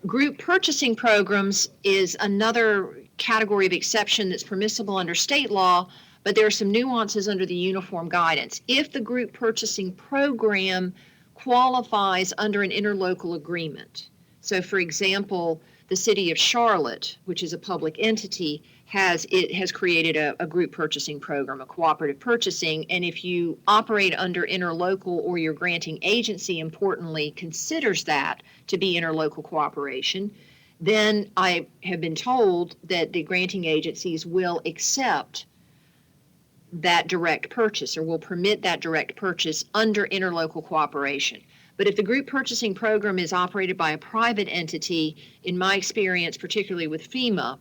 Group purchasing programs is another category of exception that's permissible under state law, but there are some nuances under the uniform guidance. If the group purchasing program qualifies under an interlocal agreement, so for example, the city of Charlotte, which is a public entity, has created a group purchasing program, a cooperative purchasing, and if you operate under interlocal or your granting agency, importantly, considers that to be interlocal cooperation, then I have been told that the granting agencies will accept that direct purchase or will permit that direct purchase under interlocal cooperation. But if the group purchasing program is operated by a private entity, in my experience, particularly with FEMA,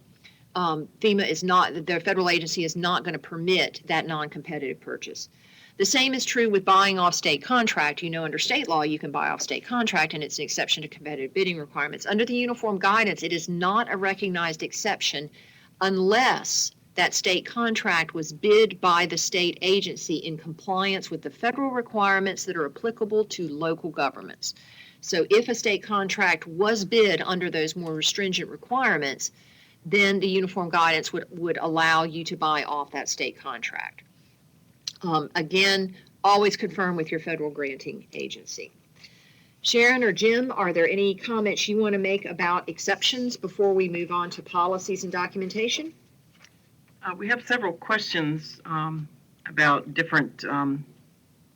FEMA is not, the federal agency is not going to permit that non-competitive purchase. The same is true with buying off state contract. You know, under state law, you can buy off state contract, and it's an exception to competitive bidding requirements. Under the uniform guidance, it is not a recognized exception unless that state contract was bid by the state agency in compliance with the federal requirements that are applicable to local governments. So if a state contract was bid under those more stringent requirements, then the uniform guidance would allow you to buy off that state contract. Again, always confirm with your federal granting agency. Sharon or Jim, are there any comments you want to make about exceptions before we move on to policies and documentation? We have several questions about different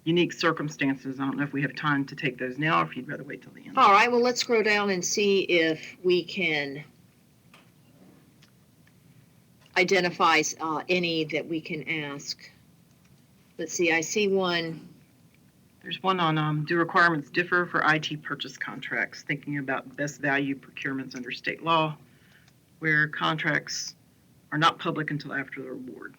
unique circumstances. I don't know if we have time to take those now or if you'd rather wait till the end. All right, well, let's scroll down and see if we can identify any that we can ask. Let's see, I see one. There's one on do requirements differ for IT purchase contracts, thinking about best value procurements under state law, where contracts are not public until after the award.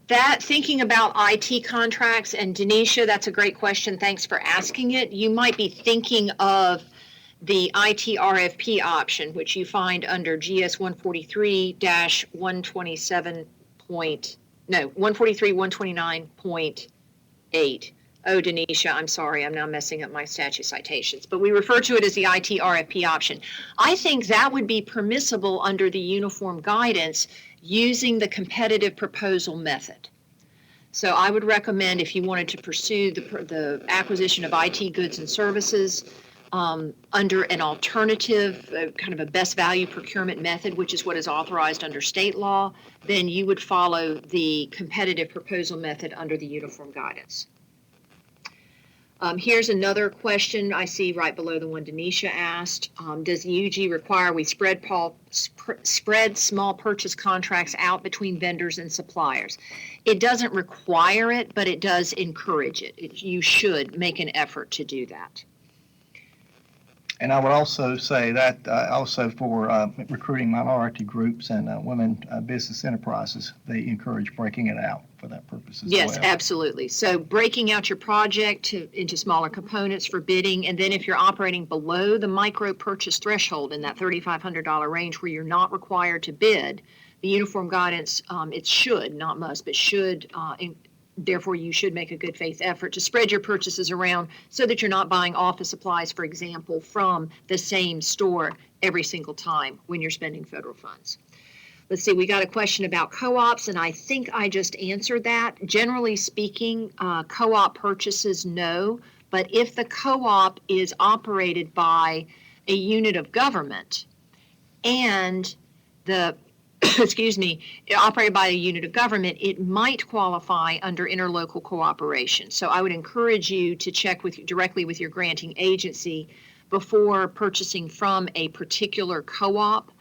That thinking about IT contracts, and Denisha, that's a great question. Thanks for asking it. You might be thinking of the IT RFP option, which you find under GS 143-129.8. Oh, Denisha, I'm sorry, I'm now messing up my statute citations, but we refer to it as the IT RFP option. I think that would be permissible under the uniform guidance using the competitive proposal method. So I would recommend, if you wanted to pursue the acquisition of IT goods and services under an alternative, kind of a best value procurement method, which is what is authorized under state law, then you would follow the competitive proposal method under the uniform guidance. Here's another question I see right below the one Denisha asked. Does the UG require we spread small purchase contracts out between vendors and suppliers? It doesn't require it, but it does encourage it. You should make an effort to do that. And I would also say that also for recruiting minority groups and women business enterprises, they encourage breaking it out for that purpose as well. Yes, absolutely. So breaking out your project into smaller components for bidding, and then if you're operating below the micro purchase threshold in that $3,500 range where you're not required to bid, the uniform guidance, it should, not must, but should therefore, you should make a good faith effort to spread your purchases around so that you're not buying office supplies, for example, from the same store every single time when you're spending federal funds. Let's see, we got a question about co-ops, and I think I just answered that. Generally speaking, co-op purchases, no, but if the co-op is operated by a unit of government and the operated by a unit of government, it might qualify under interlocal cooperation. So I would encourage you to check directly with your granting agency before purchasing from a particular co-op.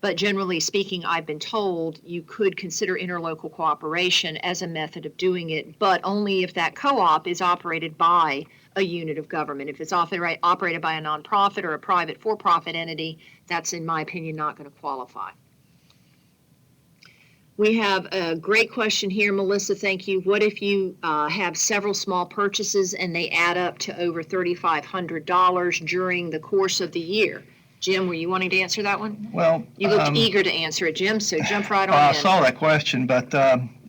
But generally speaking, I've been told you could consider interlocal cooperation as a method of doing it, but only if that co-op is operated by a unit of government. If it's operated by a nonprofit or a private for-profit entity, that's, in my opinion, not going to qualify. We have a great question here, Melissa, thank you. What if you have several small purchases and they add up to over $3,500 during the course of the year? Jim, were you wanting to answer that one? Well, you looked eager to answer it, Jim, so jump right on I in. saw that question, but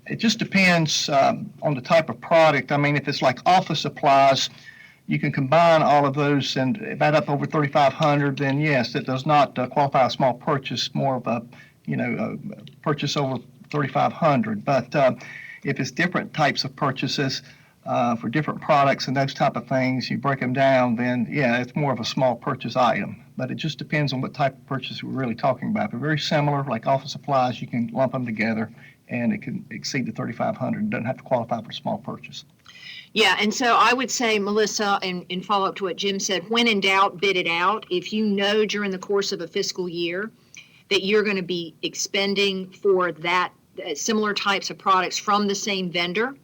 it just depends on the type of product. I mean, if it's like office supplies, you can combine all of those and if add up over $3,500, then yes, it does not qualify as a small purchase, more of a, purchase over $3,500. But if it's different types of purchases for different products and those type of things, you break them down, then yeah, it's more of a small purchase item. But it just depends on what type of purchase we're really talking about. If they're very similar, like office supplies, you can lump them together and it can exceed the $3,500. It doesn't have to qualify for a small purchase. Yeah, and so I would say, Melissa, in follow-up to what Jim said, when in doubt, bid it out. If you know during the course of a fiscal year that you're going to be expending for that similar types of products from the same vendor.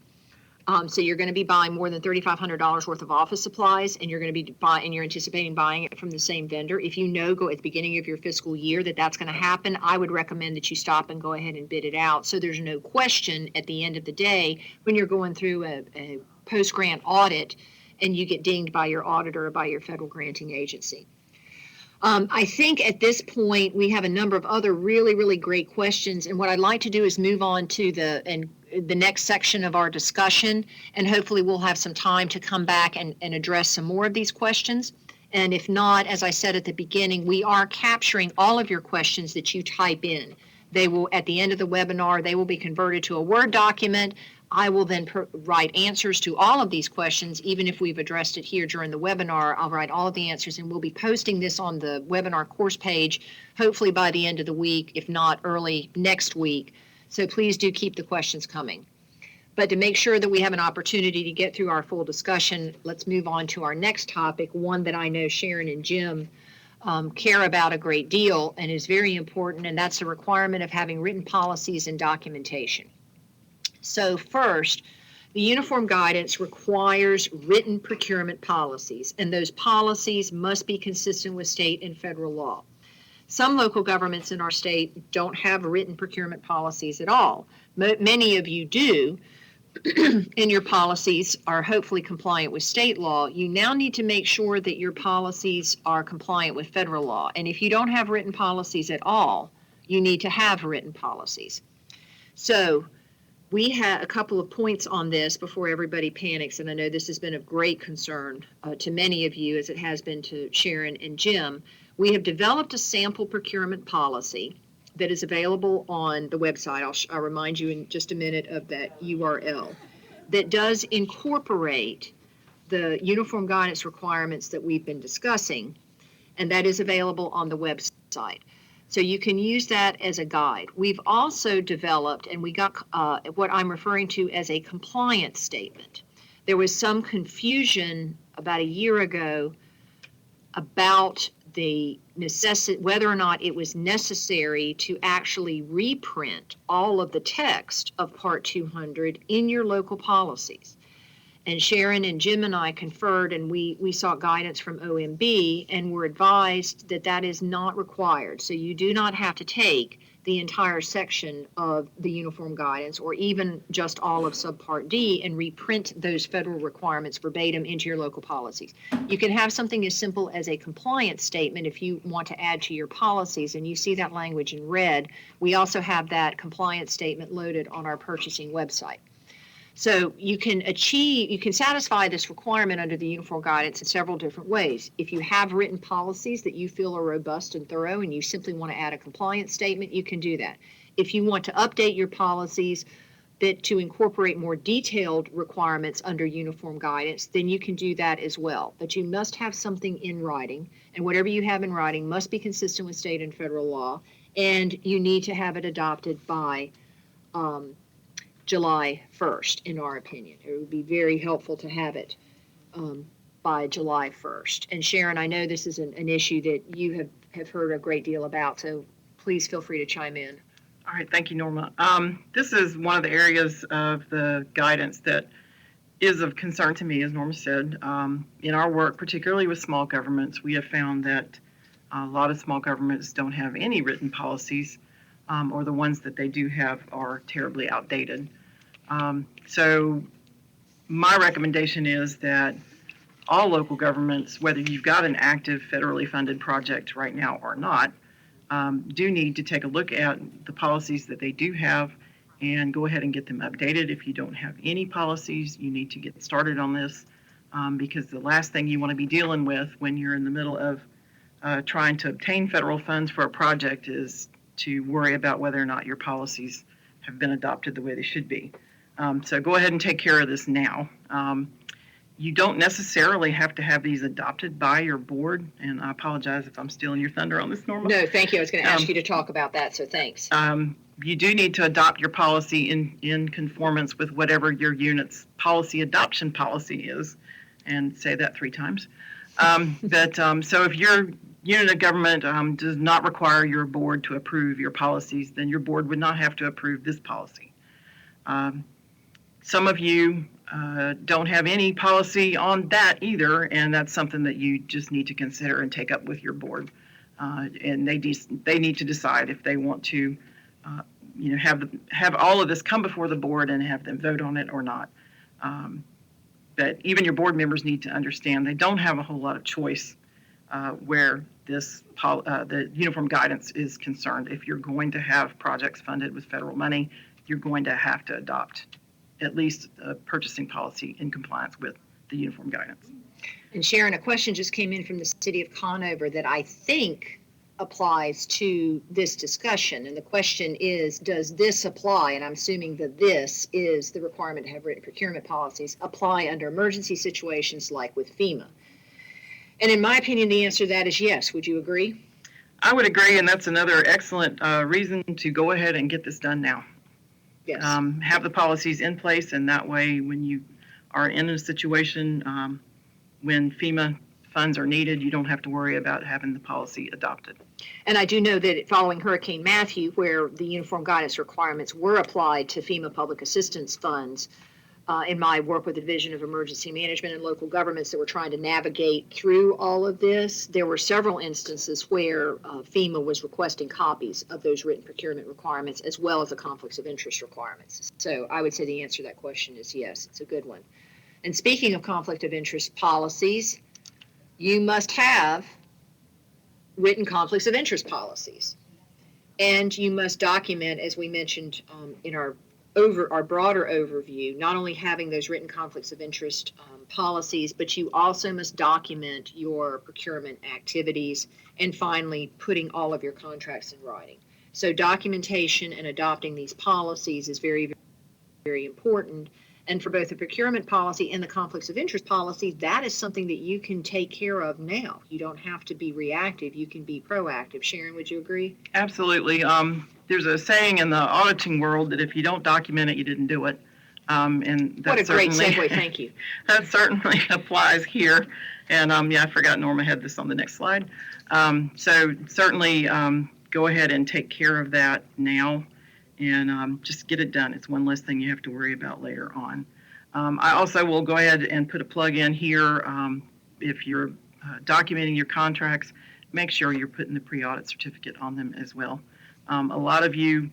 So you're going to be buying more than $3,500 worth of office supplies, and you're going to be and you're anticipating buying it from the same vendor. If you know at the beginning of your fiscal year that that's going to happen, I would recommend that you stop and go ahead and bid it out. So there's no question at the end of the day when you're going through a post-grant audit and you get dinged by your auditor or by your federal granting agency. I think at this point we have a number of other really, really great questions, and what I'd like to do is move on to the next section of our discussion, and hopefully we'll have some time to come back and address some more of these questions. And if not, as I said at the beginning, we are capturing all of your questions that you type in. They will, at the end of the webinar, they will be converted to a Word document. I will then write answers to all of these questions, even if we've addressed it here during the webinar. I'll write all of the answers, and we'll be posting this on the webinar course page, hopefully by the end of the week, if not early next week. So please do keep the questions coming. But to make sure that we have an opportunity to get through our full discussion, let's move on to our next topic, one that I know Sharon and Jim care about a great deal and is very important, and that's the requirement of having written policies and documentation. So first, the uniform guidance requires written procurement policies, and those policies must be consistent with state and federal law. Some local governments in our state don't have written procurement policies at all. Many of you do, and your policies are hopefully compliant with state law. You now need to make sure that your policies are compliant with federal law. And if you don't have written policies at all, you need to have written policies. So we had a couple of points on this before everybody panics, and I know this has been of great concern to many of you, as it has been to Sharon and Jim. We have developed a sample procurement policy that is available on the website. I'll remind you in just a minute of that URL, that does incorporate the uniform guidance requirements that we've been discussing, and that is available on the website. So you can use that as a guide. We've also developed, and we got what I'm referring to as a compliance statement. There was some confusion about a year ago about the whether or not it was necessary to actually reprint all of the text of Part 200 in your local policies. And Sharon and Jim and I conferred, and we sought guidance from OMB, and were advised that that is not required. So you do not have to take the entire section of the uniform guidance, or even just all of Subpart D, and reprint those federal requirements verbatim into your local policies. You can have something as simple as a compliance statement if you want to add to your policies, and you see that language in red. We also have that compliance statement loaded on our purchasing website. So you can satisfy this requirement under the uniform guidance in several different ways. If you have written policies that you feel are robust and thorough and you simply want to add a compliance statement, you can do that. If you want to update your policies to incorporate more detailed requirements under uniform guidance, then you can do that as well. But you must have something in writing, and whatever you have in writing must be consistent with state and federal law, and you need to have it adopted by July 1st, in our opinion. It would be very helpful to have it by July 1st. And Sharon, I know this is an issue that you have heard a great deal about, so please feel free to chime in. All right, thank you, Norma. This is one of the areas of the guidance that is of concern to me, as Norma said. In our work, particularly with small governments, we have found that a lot of small governments don't have any written policies, or the ones that they do have are terribly outdated. So my recommendation is that all local governments, whether you've got an active federally funded project right now or not, do need to take a look at the policies that they do have and go ahead and get them updated. If you don't have any policies, you need to get started on this, because the last thing you want to be dealing with when you're in the middle of trying to obtain federal funds for a project is to worry about whether or not your policies have been adopted the way they should be. So go ahead and take care of this now. You don't necessarily have to have these adopted by your board, and I apologize if I'm stealing your thunder on this, Norma. No, thank you. I was going to ask you to talk about that, so thanks. You do need to adopt your policy in conformance with whatever your unit's policy adoption policy is, and say that 3 times. So if your unit of government does not require your board to approve your policies, then your board would not have to approve this policy. Some of you don't have any policy on that either, and that's something that you just need to consider and take up with your board. And they need to decide if they want to have all of this come before the board and have them vote on it or not. But even your board members need to understand they don't have a whole lot of choice where the uniform guidance is concerned. If you're going to have projects funded with federal money, you're going to have to adopt at least a purchasing policy in compliance with the uniform guidance. And Sharon, a question just came in from the city of Conover that I think applies to this discussion. And the question is, does this apply? And I'm assuming that this is the requirement to have written procurement policies apply under emergency situations like with FEMA. And in my opinion, the answer to that is yes. Would you agree? I would agree, and that's another excellent reason to go ahead and get this done now. Yes. Have the policies in place, and that way when you are in a situation when FEMA funds are needed, you don't have to worry about having the policy adopted. And I do know that following Hurricane Matthew, where the uniform guidance requirements were applied to FEMA public assistance funds, in my work with the Division of Emergency Management and local governments that were trying to navigate through all of this, there were several instances where FEMA was requesting copies of those written procurement requirements as well as the conflicts of interest requirements. So I would say the answer to that question is yes. It's a good one. And speaking of conflict of interest policies, you must have written conflicts of interest policies. And you must document, as we mentioned in our broader overview, not only having those written conflicts of interest policies, but you also must document your procurement activities, and finally putting all of your contracts in writing. So documentation and adopting these policies is very, very important. And for both the procurement policy and the conflicts of interest policy, that is something that you can take care of now. You don't have to be reactive, you can be proactive. Sharon, would you agree? Absolutely. There's a saying in the auditing world that if you don't document it, you didn't do it. And that What a great certainly- segue, thank you. That certainly applies here. And yeah, I forgot Norma had this on the next slide. So certainly go ahead and take care of that now and just get it done. It's one less thing you have to worry about later on. I also will go ahead and put a plug in here. If you're documenting your contracts, make sure you're putting the pre-audit certificate on them as well. A lot of you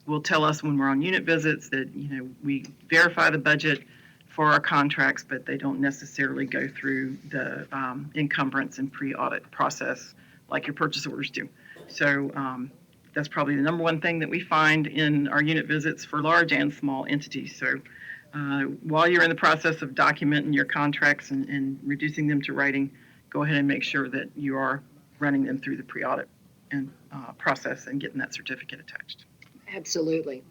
will tell us when we're on unit visits that, we verify the budget for our contracts, but they don't necessarily go through the encumbrance and pre-audit process like your purchase orders do. So that's probably the number one thing that we find in our unit visits for large and small entities. So while you're in the process of documenting your contracts and reducing them to writing, go ahead and make sure that you are running them through the pre-audit and process and getting that certificate attached. Absolutely.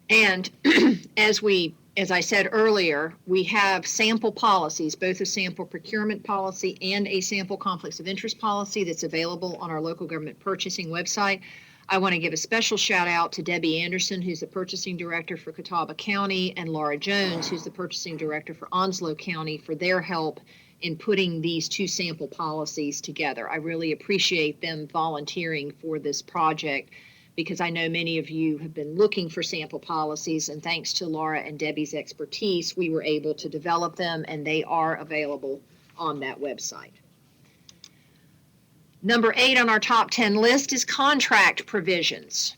And as I said earlier, we have sample policies, both a sample procurement policy and a sample conflicts of interest policy that's available on our local government purchasing website. I want to give a special shout out to Debbie Anderson, who's the purchasing director for Catawba County, and Laura Jones, who's the purchasing director for Onslow County, for their help in putting these two sample policies together. I really appreciate them volunteering for this project, because I know many of you have been looking for sample policies, and thanks to Laura and Debbie's expertise, we were able to develop them, and they are available on that website. Number 8 on our top 10 list is contract provisions.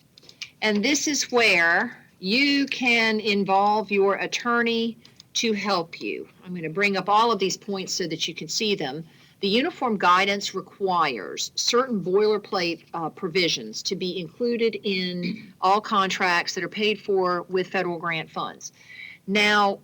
And this is where you can involve your attorney to help you. I'm going to bring up all of these points so that you can see them. The uniform guidance requires certain boilerplate provisions to be included in all contracts that are paid for with federal grant funds. Now,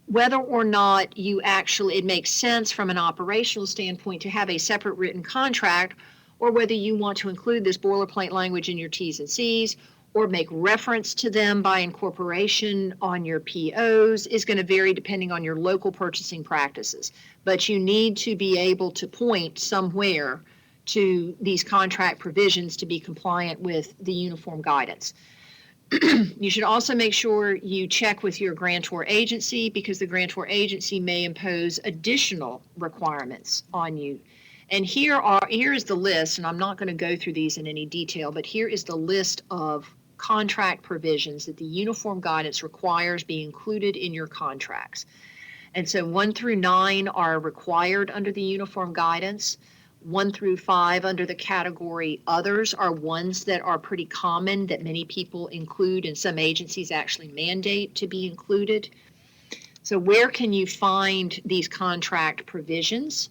whether or not it makes sense from an operational standpoint to have a separate written contract, or whether you want to include this boilerplate language in your T's and C's, or make reference to them by incorporation on your POs, is going to vary depending on your local purchasing practices. But you need to be able to point somewhere to these contract provisions to be compliant with the uniform guidance. You should also make sure you check with your grantor agency, because the grantor agency may impose additional requirements on you. And here is the list, and I'm not going to go through these in any detail, but here is the list of contract provisions that the uniform guidance requires be included in your contracts. And so 1 through 9 are required under the uniform guidance. 1 through 5 under the category others are ones that are pretty common that many people include, and some agencies actually mandate to be included. So where can you find these contract provisions?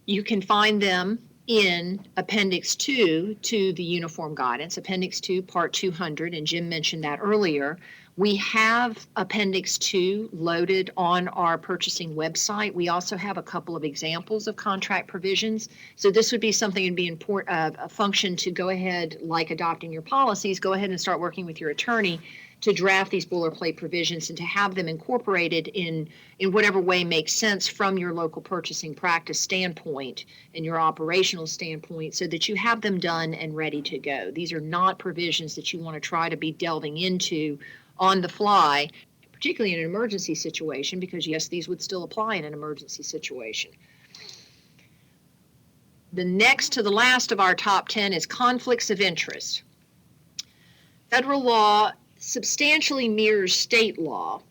You can find them in Appendix 2 to the Uniform Guidance, Appendix 2, Part 200, and Jim mentioned that earlier. We have Appendix 2 loaded on our purchasing website. We also have a couple of examples of contract provisions. So this would be something that'd be important, a function to go ahead, like adopting your policies, go ahead and start working with your attorney to draft these boilerplate provisions and to have them incorporated in whatever way makes sense from your local purchasing practice standpoint and your operational standpoint, so that you have them done and ready to go. These are not provisions that you want to try to be delving into on the fly, particularly in an emergency situation, because yes, these would still apply in an emergency situation. The next to the last of our top 10 is conflicts of interest. Federal law substantially mirrors state law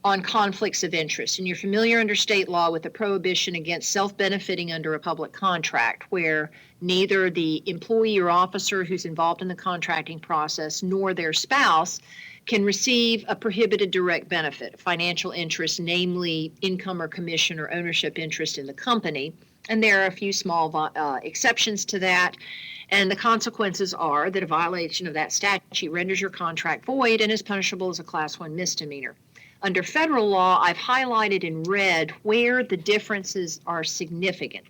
on conflicts of interest, and you're familiar under state law with the prohibition against self-benefiting under a public contract, where neither the employee or officer who's involved in the contracting process nor their spouse can receive a prohibited direct benefit, financial interest, namely income or commission or ownership interest in the company. And there are a few small exceptions to that. And the consequences are that a violation of that statute renders your contract void and is punishable as a Class 1 misdemeanor. Under federal law, I've highlighted in red where the differences are significant.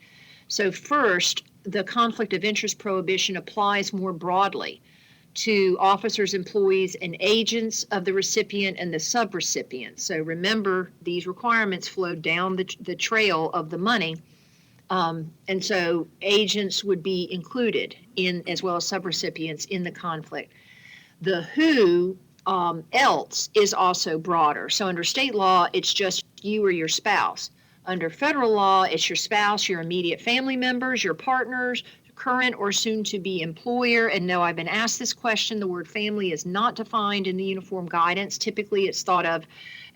So first, the conflict of interest prohibition applies more broadly to officers, employees, and agents of the recipient and the subrecipient. So remember, these requirements flow down the trail of the money. And so agents would be included in, as well as subrecipients in the conflict. The who else is also broader. So under state law, it's just you or your spouse. Under federal law, it's your spouse, your immediate family members, your partners, current or soon-to-be employer. And no, I've been asked this question. The word family is not defined in the uniform guidance. Typically, it's thought of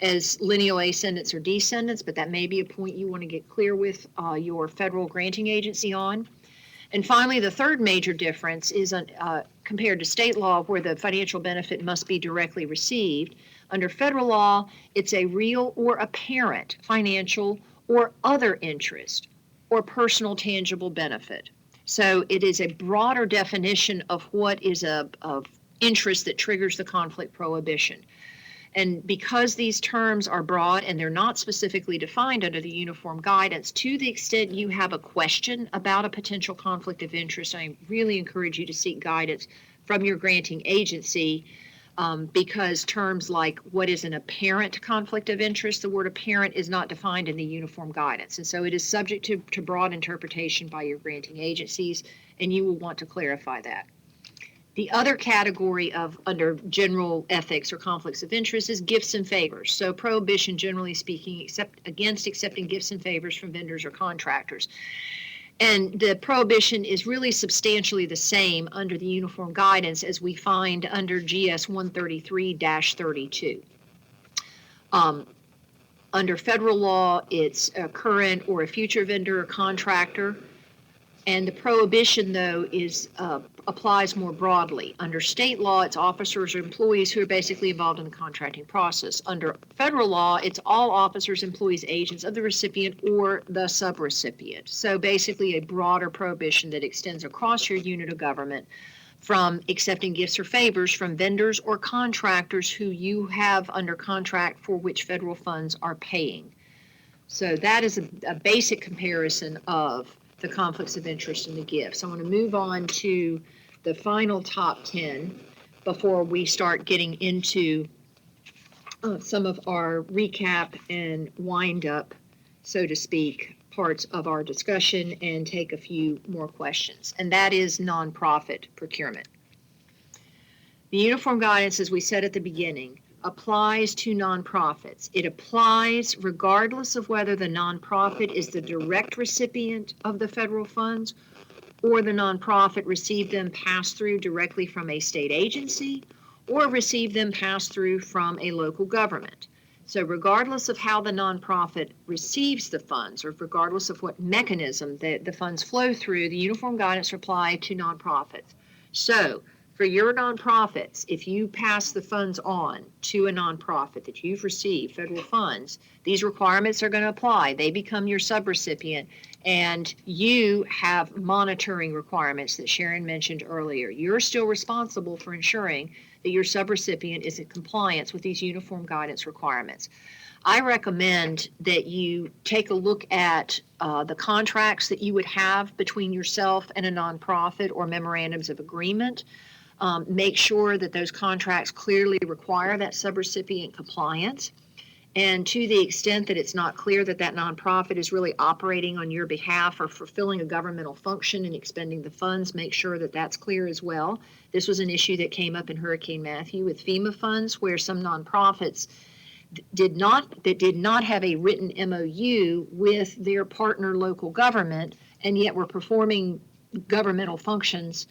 as lineal ascendants or descendants, but that may be a point you want to get clear with your federal granting agency on. And finally, the third major difference is compared to state law, where the financial benefit must be directly received. Under federal law, it's a real or apparent financial or other interest or personal tangible benefit. So it is a broader definition of what is of interest that triggers the conflict prohibition. And because these terms are broad and they're not specifically defined under the uniform guidance, to the extent you have a question about a potential conflict of interest, I really encourage you to seek guidance from your granting agency, because terms like what is an apparent conflict of interest, the word apparent is not defined in the uniform guidance. And so it is subject to broad interpretation by your granting agencies, and you will want to clarify that. The other category of under general ethics or conflicts of interest is gifts and favors. So prohibition, generally speaking, against accepting gifts and favors from vendors or contractors. And the prohibition is really substantially the same under the uniform guidance as we find under GS 133-32. Under federal law, it's a current or a future vendor or contractor. And the prohibition, though, applies more broadly. Under state law, it's officers or employees who are basically involved in the contracting process. Under federal law, it's all officers, employees, agents of the recipient or the subrecipient. So basically a broader prohibition that extends across your unit of government from accepting gifts or favors from vendors or contractors who you have under contract for which federal funds are paying. So that is a basic comparison of the conflicts of interest and the gifts. I want to move on to the final top 10 before we start getting into some of our recap and wind up, so to speak, parts of our discussion and take a few more questions. And that is nonprofit procurement. The uniform guidance, as we said at the beginning, applies to nonprofits. It applies regardless of whether the nonprofit is the direct recipient of the federal funds or the nonprofit received them passed through directly from a state agency or received them passed through from a local government. So regardless of how the nonprofit receives the funds or regardless of what mechanism the funds flow through, the uniform guidance applies to nonprofits. So for your nonprofits, if you pass the funds on to a nonprofit that you've received federal funds, these requirements are going to apply. They become your subrecipient, and you have monitoring requirements that Sharon mentioned earlier. You're still responsible for ensuring that your subrecipient is in compliance with these uniform guidance requirements. I recommend that you take a look at the contracts that you would have between yourself and a nonprofit or memorandums of agreement. Make sure that those contracts clearly require that subrecipient compliance. And to the extent that it's not clear that that nonprofit is really operating on your behalf or fulfilling a governmental function and expending the funds, make sure that that's clear as well. This was an issue that came up in Hurricane Matthew with FEMA funds, where some nonprofits did not have a written MOU with their partner local government, and yet were performing governmental functions,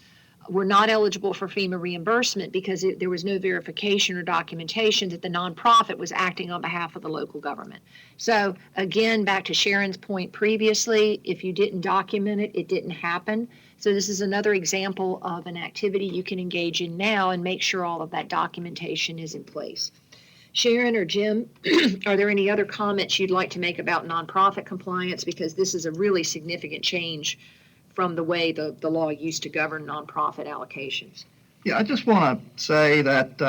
were not eligible for FEMA reimbursement because there was no verification or documentation that the nonprofit was acting on behalf of the local government. So again, back to Sharon's point previously, if you didn't document it, it didn't happen. So this is another example of an activity you can engage in now and make sure all of that documentation is in place. Sharon or Jim, are there any other comments you'd like to make about nonprofit compliance? Because this is a really significant change from the way the law used to govern nonprofit allocations. Yeah, I just want to say that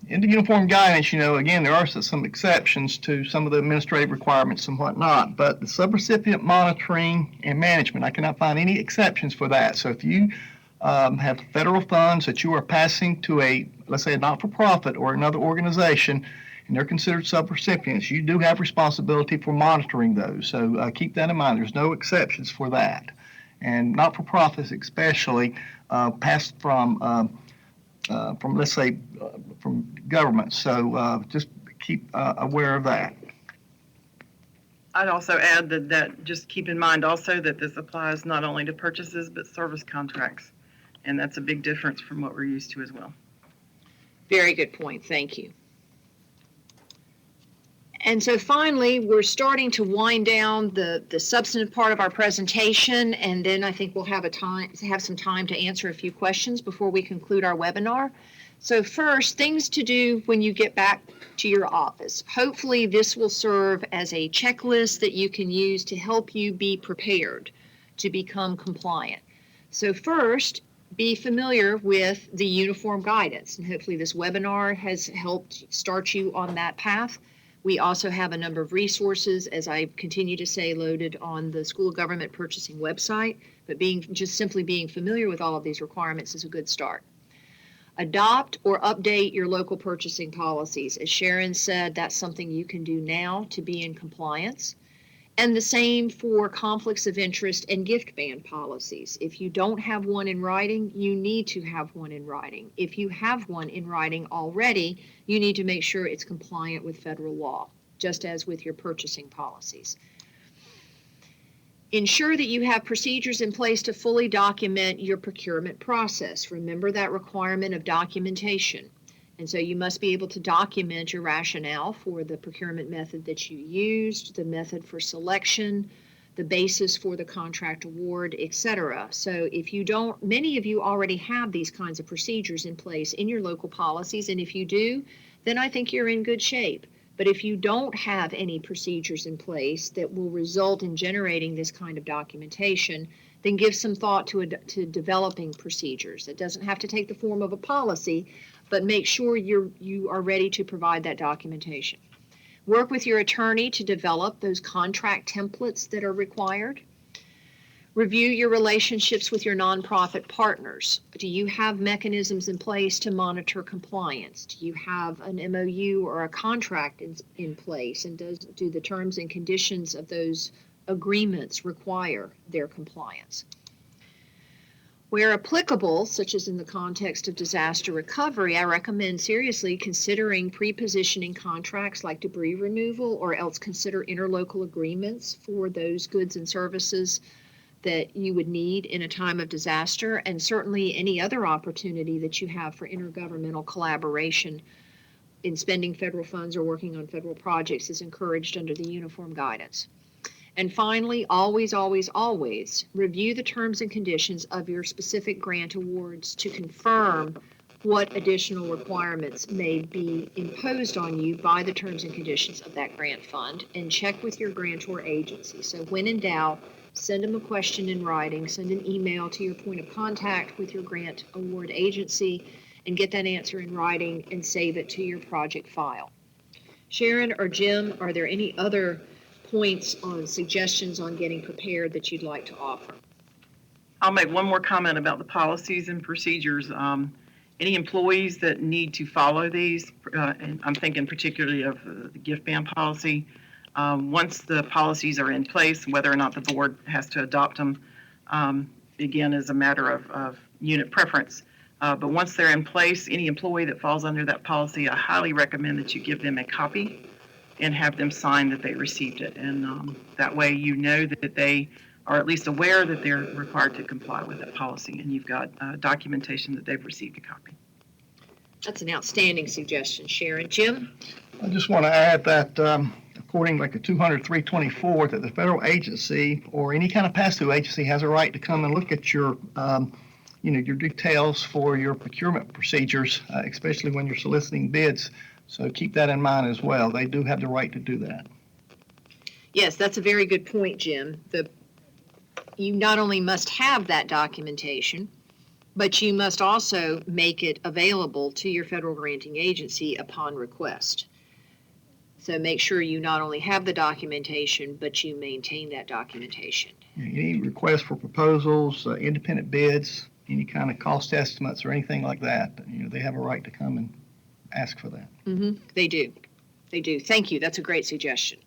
in the uniform guidance, again, there are some exceptions to some of the administrative requirements and whatnot, but the subrecipient monitoring and management, I cannot find any exceptions for that. So if you have federal funds that you are passing to let's say a not-for-profit or another organization, and they're considered subrecipients, you do have responsibility for monitoring those. So keep that in mind. There's no exceptions for that. And not-for-profits especially pass from from, let's say, from government. So just keep aware of that. I'd also add that just keep in mind also that this applies not only to purchases, but service contracts. And that's a big difference from what we're used to as well. Very good point. Thank you. And so finally, we're starting to wind down the substantive part of our presentation, and then I think we'll have some time to answer a few questions before we conclude our webinar. So first, things to do when you get back to your office. Hopefully this will serve as a checklist that you can use to help you be prepared to become compliant. So first, be familiar with the uniform guidance, and hopefully this webinar has helped start you on that path. We also have a number of resources, as I continue to say, loaded on the School of Government Purchasing website, but simply being familiar with all of these requirements is a good start. Adopt or update your local purchasing policies. As Sharon said, that's something you can do now to be in compliance. And the same for conflicts of interest and gift ban policies. If you don't have one in writing, you need to have one in writing. If you have one in writing already, you need to make sure it's compliant with federal law, just as with your purchasing policies. Ensure that you have procedures in place to fully document your procurement process. Remember that requirement of documentation. And so you must be able to document your rationale for the procurement method that you used, the method for selection, the basis for the contract award, etc. So if you don't, many of you already have these kinds of procedures in place in your local policies, and if you do, then I think you're in good shape. But if you don't have any procedures in place that will result in generating this kind of documentation, then give some thought to developing procedures. It doesn't have to take the form of a policy, but make sure you are ready to provide that documentation. Work with your attorney to develop those contract templates that are required. Review your relationships with your nonprofit partners. Do you have mechanisms in place to monitor compliance? Do you have an MOU or a contract in place? And do the terms and conditions of those agreements require their compliance? Where applicable, such as in the context of disaster recovery, I recommend seriously considering pre-positioning contracts like debris removal, or else consider interlocal agreements for those goods and services that you would need in a time of disaster, and certainly any other opportunity that you have for intergovernmental collaboration in spending federal funds or working on federal projects is encouraged under the uniform guidance. And finally, always, always, always review the terms and conditions of your specific grant awards to confirm what additional requirements may be imposed on you by the terms and conditions of that grant fund, and check with your grantor agency. So when in doubt, send them a question in writing, send an email to your point of contact with your grant award agency, and get that answer in writing and save it to your project file. Sharon or Jim, are there any other points on suggestions on getting prepared that you'd like to offer? I'll make one more comment about the policies and procedures. Any employees that need to follow these, and I'm thinking particularly of the gift ban policy, once the policies are in place, whether or not the board has to adopt them, again, is a matter of unit preference. But once they're in place, any employee that falls under that policy, I highly recommend that you give them a copy and have them sign that they received it. And that way you know that they are at least aware that they're required to comply with that policy, and you've got documentation that they've received a copy. That's an outstanding suggestion, Sharon. Jim? I just want to add that according to 200-324, that the federal agency or any kind of pass-through agency has a right to come and look at your your details for your procurement procedures, especially when you're soliciting bids. So keep that in mind as well. They do have the right to do that. Yes, that's a very good point, Jim. You not only must have that documentation, but you must also make it available to your federal granting agency upon request. So make sure you not only have the documentation, but you maintain that documentation. Any requests for proposals, independent bids, any kind of cost estimates or anything like that, they have a right to come and ask for that. Mm-hmm. They do. They do. Thank you. That's a great suggestion.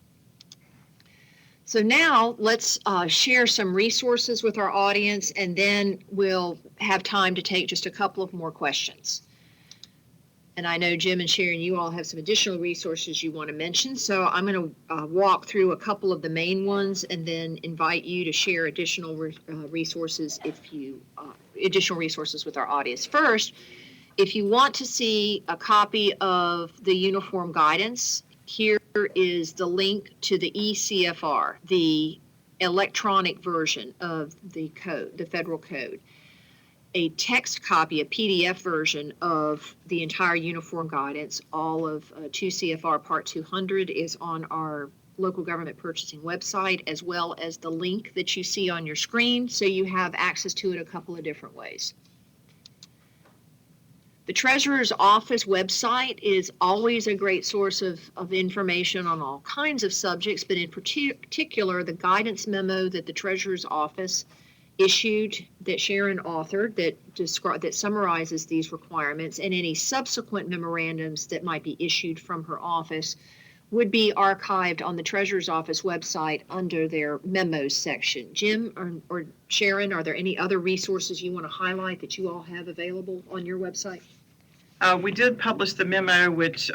So now let's share some resources with our audience, and then we'll have time to take just a couple of more questions. And I know Jim and Sharon, you all have some additional resources you want to mention. So I'm going to walk through a couple of the main ones and then invite you to share additional resources additional resources with our audience. First, if you want to see a copy of the uniform guidance, here is the link to the ECFR, the electronic version of the code, the federal code. A text copy, a PDF version of the entire uniform guidance, all of 2 CFR Part 200 is on our local government purchasing website, as well as the link that you see on your screen, so you have access to it a couple of different ways. The Treasurer's Office website is always a great source of information on all kinds of subjects, but in particular, the guidance memo that the Treasurer's Office issued, that Sharon authored, that summarizes these requirements, and any subsequent memorandums that might be issued from her office would be archived on the Treasurer's Office website under their memos section. Jim or Sharon, are there any other resources you want to highlight that you all have available on your website? We did publish the memo, which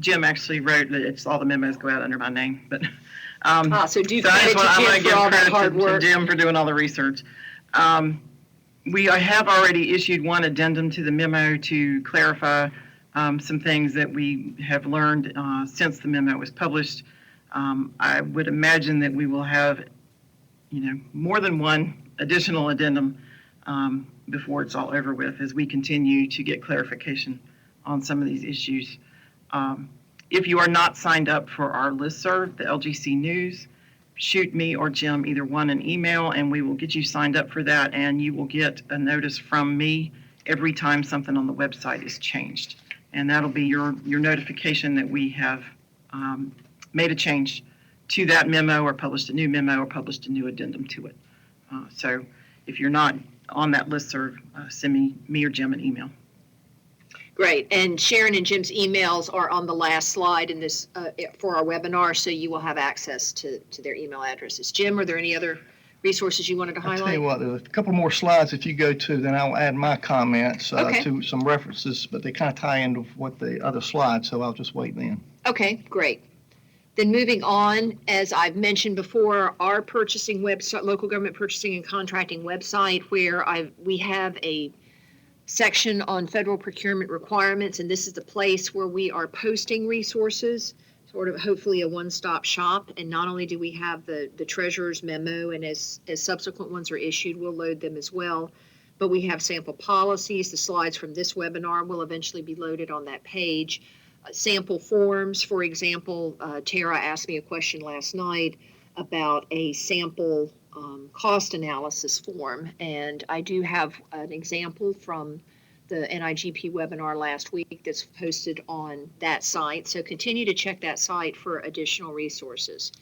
Jim actually wrote. It's all the memos go out under my name, but So do credit to Jim for all that hard work. To Jim for doing all the research. We have already issued one addendum to the memo to clarify some things that we have learned since the memo was published. I would imagine that we will have, more than one additional addendum before it's all over with, as we continue to get clarification on some of these issues. If you are not signed up for our listserv, the LGC News, shoot me or Jim, either one, an email, and we will get you signed up for that, and you will get a notice from me every time something on the website is changed. And that'll be your notification that we have made a change to that memo, or published a new memo, or published a new addendum to it. So if you're not on that listserv, send me or Jim an email. Great. And Sharon and Jim's emails are on the last slide in this for our webinar, so you will have access to their email addresses. Jim, are there any other resources you wanted to highlight? I'll tell you what, there's a couple more slides if you go to, then I'll add my comments to some references, but they kind of tie into what the other slides, so I'll just wait then. Okay, great. Then moving on, as I've mentioned before, our purchasing website, local government purchasing and contracting website, where we have a section on federal procurement requirements, and this is the place where we are posting resources, sort of hopefully a one-stop shop. And not only do we have the treasurer's memo, and as subsequent ones are issued, we'll load them as well, but we have sample policies. The slides from this webinar will eventually be loaded on that page. Sample forms, for example, Tara asked me a question last night about a sample cost analysis form, and I do have an example from the NIGP webinar last week that's posted on that site, so continue to check that site for additional resources.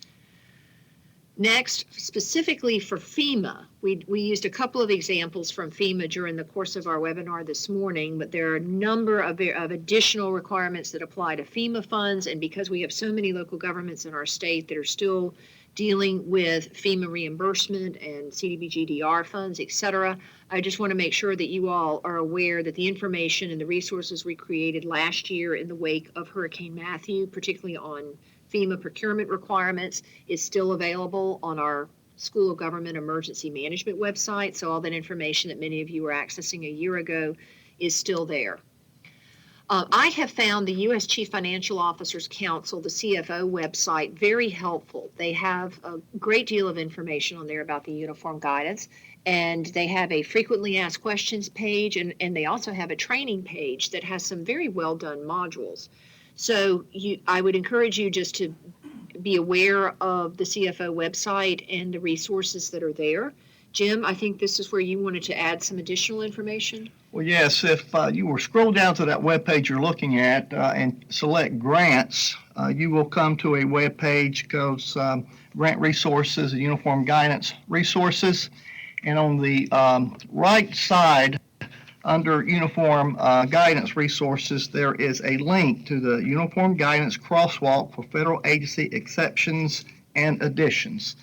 Next, specifically for FEMA, we used a couple of examples from FEMA during the course of our webinar this morning, but there are a number of additional requirements that apply to FEMA funds, and because we have so many local governments in our state that are still dealing with FEMA reimbursement and CDBG-DR funds, et cetera, I just want to make sure that you all are aware that the information and the resources we created last year in the wake of Hurricane Matthew, particularly on FEMA procurement requirements, is still available on our School of Government Emergency Management website. So all that information that many of you were accessing a year ago is still there. I have found the U.S. Chief Financial Officers Council, the CFO website, very helpful. They have a great deal of information on there about the uniform guidance, and they have a frequently asked questions page, and they also have a training page that has some very well done modules. So I would encourage you just to be aware of the CFO website and the resources that are there. Jim, I think this is where you wanted to add some additional information. Well, yes, if you will scroll down to that webpage you're looking at and select grants, you will come to a webpage called Grant Resources and Uniform Guidance Resources. And on the right side, under Uniform Guidance Resources, there is a link to the Uniform Guidance Crosswalk for Federal Agency Exceptions and Additions.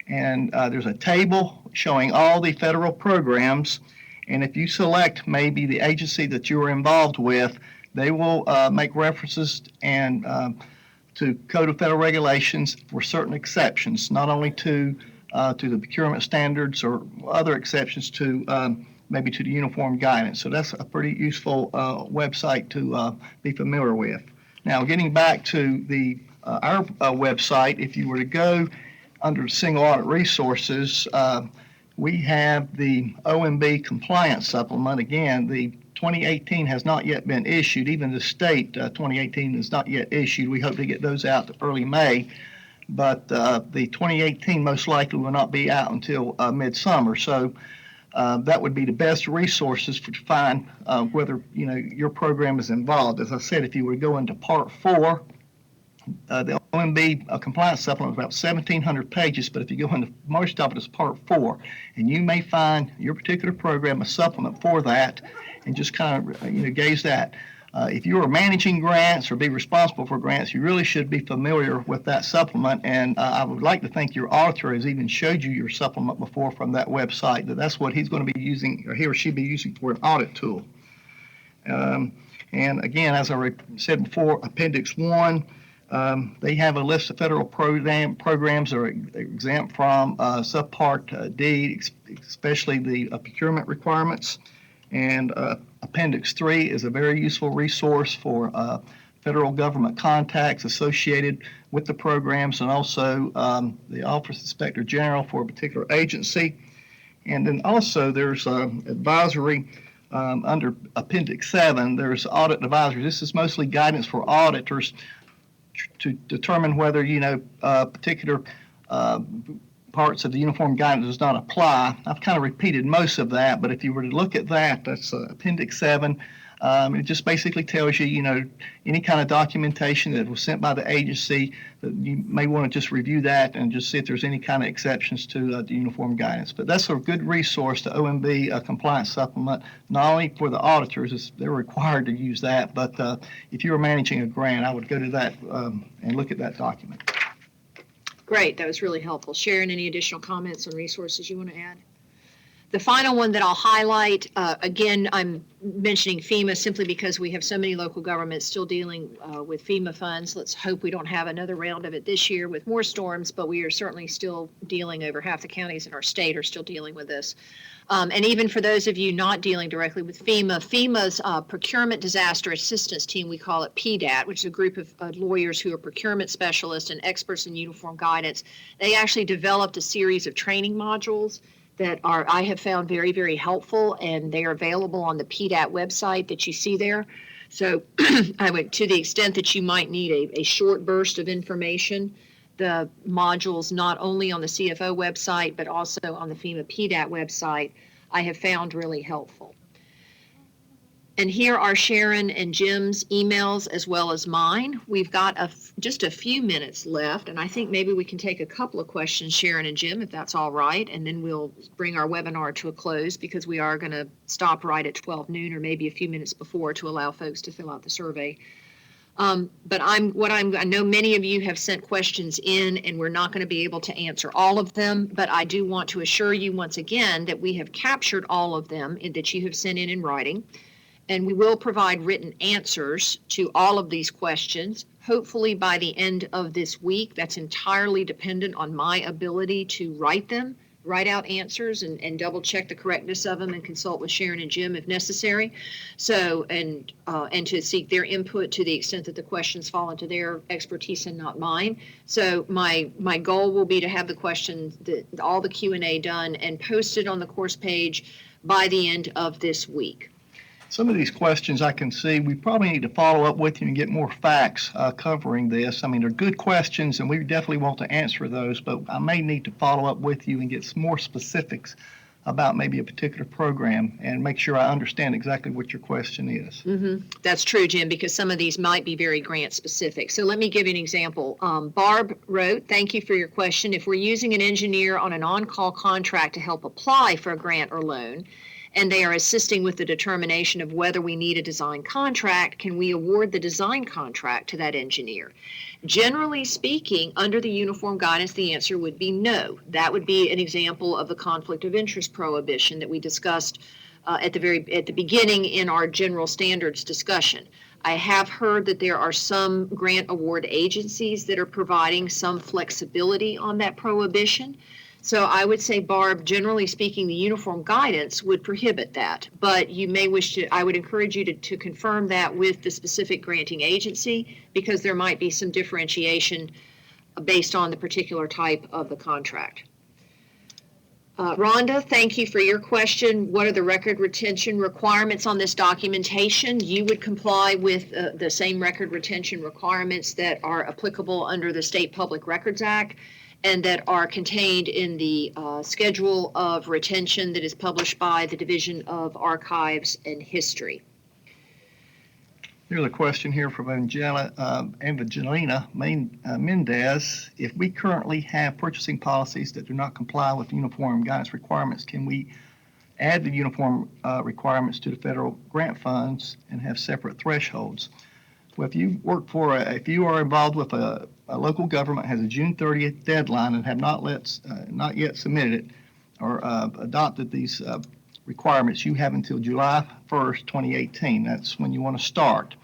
And there's a table showing all the federal programs. And if you select maybe the agency that you are involved with, they will make references and to Code of Federal Regulations for certain exceptions, not only to the procurement standards or other exceptions to maybe to the uniform guidance. So that's a pretty useful website to be familiar with. Now, getting back to the our website, if you were to go under Single Audit Resources, we have the OMB compliance supplement. Again, the 2018 has not yet been issued. Even the state 2018 is not yet issued. We hope to get those out early May, but the 2018 most likely will not be out until midsummer. So that would be the best resources to find whether your program is involved. As I said, if you were to go into Part 4, the OMB compliance supplement is about 1,700 pages, but if you go into most of it is Part 4, and you may find your particular program a supplement for that, and just kind of gauge that. If you are managing grants or be responsible for grants, you really should be familiar with that supplement. And I would like to think your auditor has even showed you your supplement before from that website. That's what he's going to be using, or he or she be using for an audit tool. And again, as I said before, Appendix 1. They have a list of federal programs that are exempt from Subpart D, especially the procurement requirements. And Appendix 3 is a very useful resource for federal government contacts associated with the programs, and also the Office of Inspector General for a particular agency. And then also there's advisory under Appendix 7. There's audit advisory. This is mostly guidance for auditors to determine whether particular parts of the uniform guidance does not apply. I've kind of repeated most of that, but if you were to look at that, that's Appendix 7. It just basically tells you, any kind of documentation that was sent by the agency, that you may want to just review that and just see if there's any kind of exceptions to the uniform guidance. But that's a good resource, the OMB compliance supplement, not only for the auditors, they're required to use that, but if you were managing a grant, I would go to that and look at that document. Great, that was really helpful. Sharon, any additional comments on resources you want to add? The final one that I'll highlight, again, I'm mentioning FEMA simply because we have so many local governments still dealing with FEMA funds. Let's hope we don't have another round of it this year with more storms, but we are certainly still dealing, over half the counties in our state are still dealing with this. And even for those of you not dealing directly with FEMA, FEMA's Procurement Disaster Assistance Team, we call it PDAT, which is a group of lawyers who are procurement specialists and experts in uniform guidance. They actually developed a series of training modules that I have found very, very helpful, and they are available on the PDAT website that you see there. So I would, to the extent that you might need a short burst of information, the modules not only on the CFO website, but also on the FEMA PDAT website, I have found really helpful. And here are Sharon and Jim's emails as well as mine. We've got just a few minutes left, and I think maybe we can take a couple of questions, Sharon and Jim, if that's all right, and then we'll bring our webinar to a close because we are going to stop right at 12 noon or maybe a few minutes before to allow folks to fill out the survey. But I know many of you have sent questions in, and we're not going to be able to answer all of them, but I do want to assure you once again that we have captured all of them that you have sent in writing. And we will provide written answers to all of these questions, hopefully by the end of this week. That's entirely dependent on my ability to write out answers and double check the correctness of them and consult with Sharon and Jim if necessary. So, and to seek their input to the extent that the questions fall into their expertise and not mine. So my goal will be to have the questions, all the Q&A done and posted on the course page by the end of this week. Some of these questions I can see we probably need to follow up with you and get more facts covering this. I mean, they're good questions, and we definitely want to answer those, but I may need to follow up with you and get some more specifics about maybe a particular program and make sure I understand exactly what your question is. Mm-hmm. That's true, Jim, because some of these might be very grant specific. So let me give you an example. Barb wrote, thank you for your question. If we're using an engineer on an on-call contract to help apply for a grant or loan, and they are assisting with the determination of whether we need a design contract, can we award the design contract to that engineer? Generally speaking, under the uniform guidance, the answer would be no. That would be an example of the conflict of interest prohibition that we discussed at the beginning in our general standards discussion. I have heard that there are some grant award agencies that are providing some flexibility on that prohibition. So I would say, Barb, generally speaking, the uniform guidance would prohibit that. But you may wish to, I would encourage you to confirm that with the specific granting agency, because there might be some differentiation based on the particular type of the contract. Rhonda, thank you for your question. What are the record retention requirements on this documentation? You would comply with the same record retention requirements that are applicable under the State Public Records Act and that are contained in the schedule of retention that is published by the Division of Archives and History. Here's a question here from Evangelina Mendez. If we currently have purchasing policies that do not comply with uniform guidance requirements, can we add the uniform requirements to the federal grant funds and have separate thresholds? Well, if you are involved with a local government has a June 30th deadline and have not yet submitted it or adopted these requirements, you have until July 1st, 2018. That's when you want to start.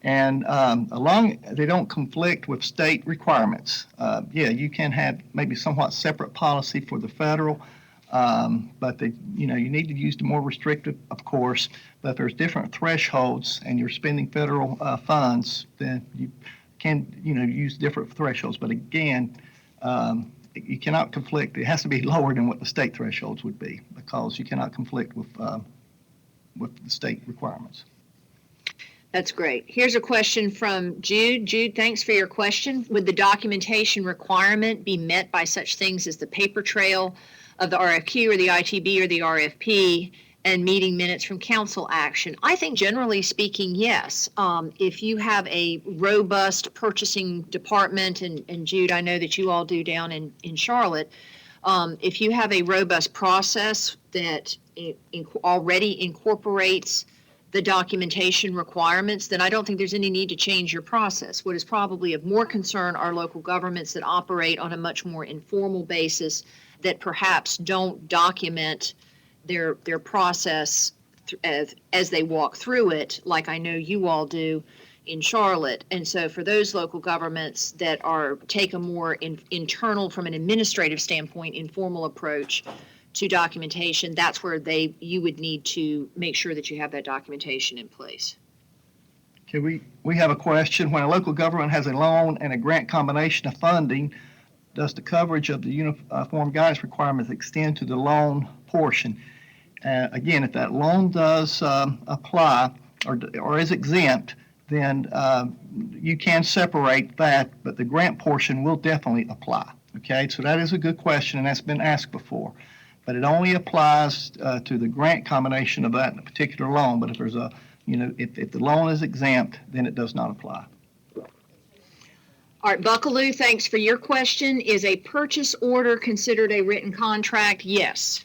And they don't conflict with state requirements. You can have maybe somewhat separate policy for the federal, but you need to use the more restrictive, of course. But if there's different thresholds and you're spending federal funds, then you can use different thresholds. But again, you cannot conflict. It has to be lower than what the state thresholds would be, because you cannot conflict with the state requirements. That's great. Here's a question from Jude. Jude, thanks for your question. Would the documentation requirement be met by such things as the paper trail of the RFQ or the ITB or the RFP and meeting minutes from council action? I think generally speaking, yes. If you have a robust purchasing department, and Jude, I know that you all do down in Charlotte, if you have a robust process that already incorporates the documentation requirements, then I don't think there's any need to change your process. What is probably of more concern are local governments that operate on a much more informal basis that perhaps don't document their process as they walk through it, like I know you all do in Charlotte. And so for those local governments that take a more internal, from an administrative standpoint, informal approach to documentation, that's where you would need to make sure that you have that documentation in place. Okay, we have a question. When a local government has a loan and a grant combination of funding, does the coverage of the uniform guidance requirements extend to the loan portion? Again, if that loan does apply or is exempt, then you can separate that, but the grant portion will definitely apply. Okay, so that is a good question, and that's been asked before. But it only applies to the grant combination of that particular loan. But if there's if the loan is exempt, then it does not apply. All right, Buckaloo, thanks for your question. Is a purchase order considered a written contract? Yes.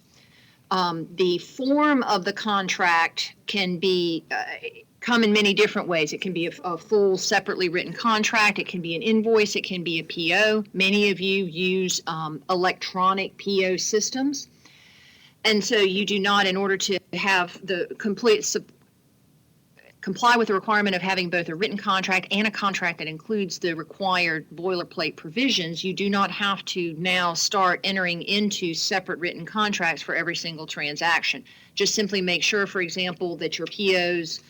The form of the contract can come in many different ways. It can be a full separately written contract. It can be an invoice. It can be a PO. Many of you use electronic PO systems. And so you do not, in order to have the comply with the requirement of having both a written contract and a contract that includes the required boilerplate provisions, you do not have to now start entering into separate written contracts for every single transaction. Just simply make sure, for example, that your POs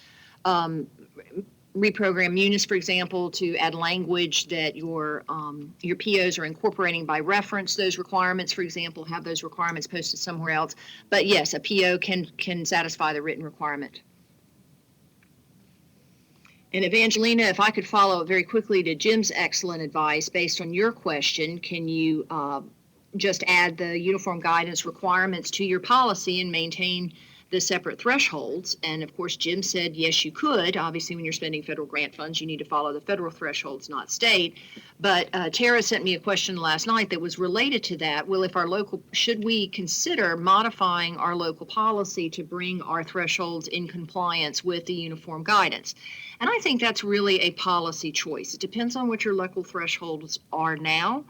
reprogram Munis, for example, to add language that your POs are incorporating by reference those requirements, for example, have those requirements posted somewhere else. But yes, a PO can satisfy the written requirement. And Evangelina, if I could follow very quickly to Jim's excellent advice based on your question, can you just add the uniform guidance requirements to your policy and maintain the separate thresholds? And of course, Jim said, yes, you could. Obviously, when you're spending federal grant funds, you need to follow the federal thresholds, not state. But Tara sent me a question last night that was related to that. Well, should we consider modifying our local policy to bring our thresholds in compliance with the uniform guidance? And I think that's really a policy choice. It depends on what your local thresholds are now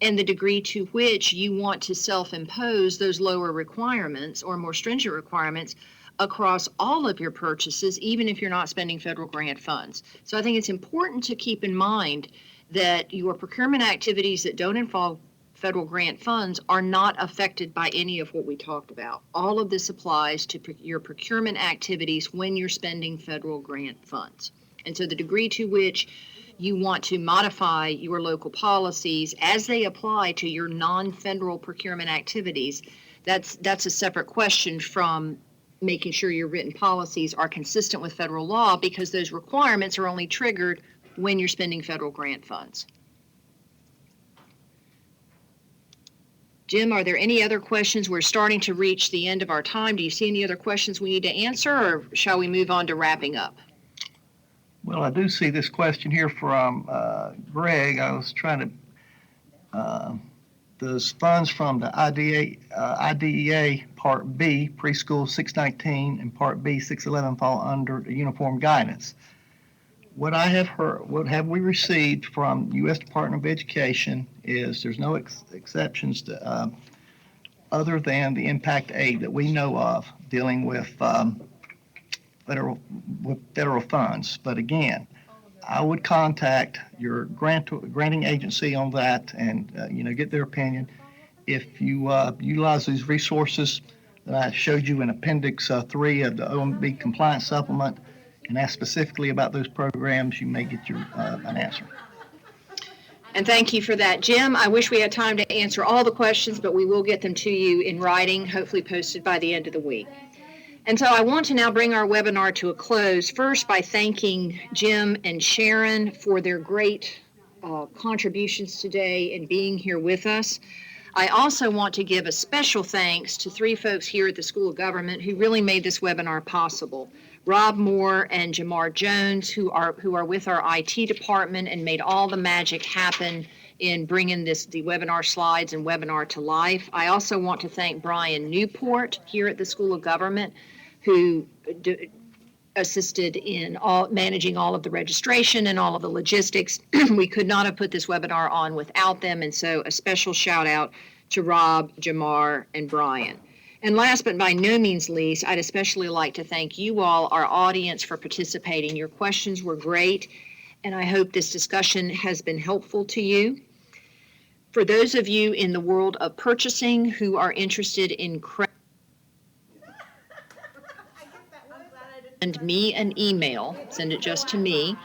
and the degree to which you want to self-impose those lower requirements or more stringent requirements across all of your purchases, even if you're not spending federal grant funds. So I think it's important to keep in mind that your procurement activities that don't involve federal grant funds are not affected by any of what we talked about. All of this applies to your procurement activities when you're spending federal grant funds. And so the degree to which you want to modify your local policies as they apply to your non-federal procurement activities, that's a separate question from making sure your written policies are consistent with federal law, because those requirements are only triggered when you're spending federal grant funds. Jim, are there any other questions? We're starting to reach the end of our time. Do you see any other questions we need to answer, or shall we move on to wrapping up? Well, I do see this question here from Greg. I was trying to, those funds from the IDEA Part B, Preschool 619, and Part B 611 fall under the uniform guidance. What I have heard, what have we received from U.S. Department of Education is there's no exceptions to, other than the impact aid that we know of dealing with federal funds. But again, I would contact your granting agency on that and get their opinion. If you utilize these resources that I showed you in Appendix 3 of the OMB Compliance Supplement and ask specifically about those programs, you may get your an answer. And thank you for that. Jim, I wish we had time to answer all the questions, but we will get them to you in writing, hopefully posted by the end of the week. And so I want to now bring our webinar to a close, first by thanking Jim and Sharon for their great contributions today and being here with us. I also want to give a special thanks to three folks here at the School of Government who really made this webinar possible. Rob Moore and Jamar Jones, who are with our IT department and made all the magic happen in bringing the webinar slides and webinar to life. I also want to thank Brian Newport here at the School of Government, who assisted in managing all of the registration and all of the logistics. We could not have put this webinar on without them, and so a special shout out to Rob, Jamar, and Brian. And last but by no means least, I'd especially like to thank you all, our audience, for participating. Your questions were great, and I hope this discussion has been helpful to you. For those of you in the world of purchasing who are interested in send me an email, send it just to me,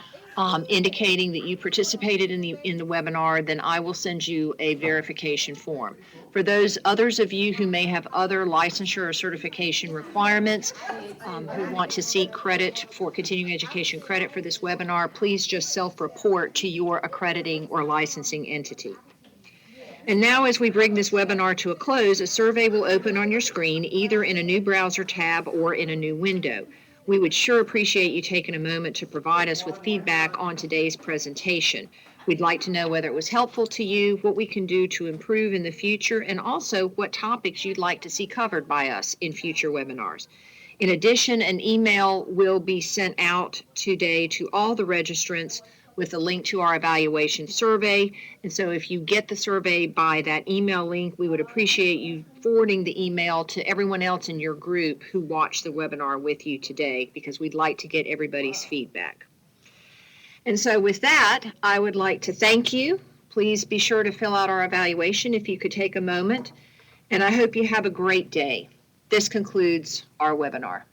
indicating that you participated in the webinar, then I will send you a verification form. For those others of you who may have other licensure or certification requirements, who want to seek credit for continuing education credit for this webinar, please just self-report to your accrediting or licensing entity. And now, as we bring this webinar to a close, a survey will open on your screen, either in a new browser tab or in a new window. We would sure appreciate you taking a moment to provide us with feedback on today's presentation. We'd like to know whether it was helpful to you, what we can do to improve in the future, and also what topics you'd like to see covered by us in future webinars. In addition, an email will be sent out today to all the registrants with a link to our evaluation survey. And so if you get the survey by that email link, we would appreciate you forwarding the email to everyone else in your group who watched the webinar with you today, because we'd like to get everybody's feedback. And so with that, I would like to thank you. Please be sure to fill out our evaluation if you could take a moment. And I hope you have a great day. This concludes our webinar.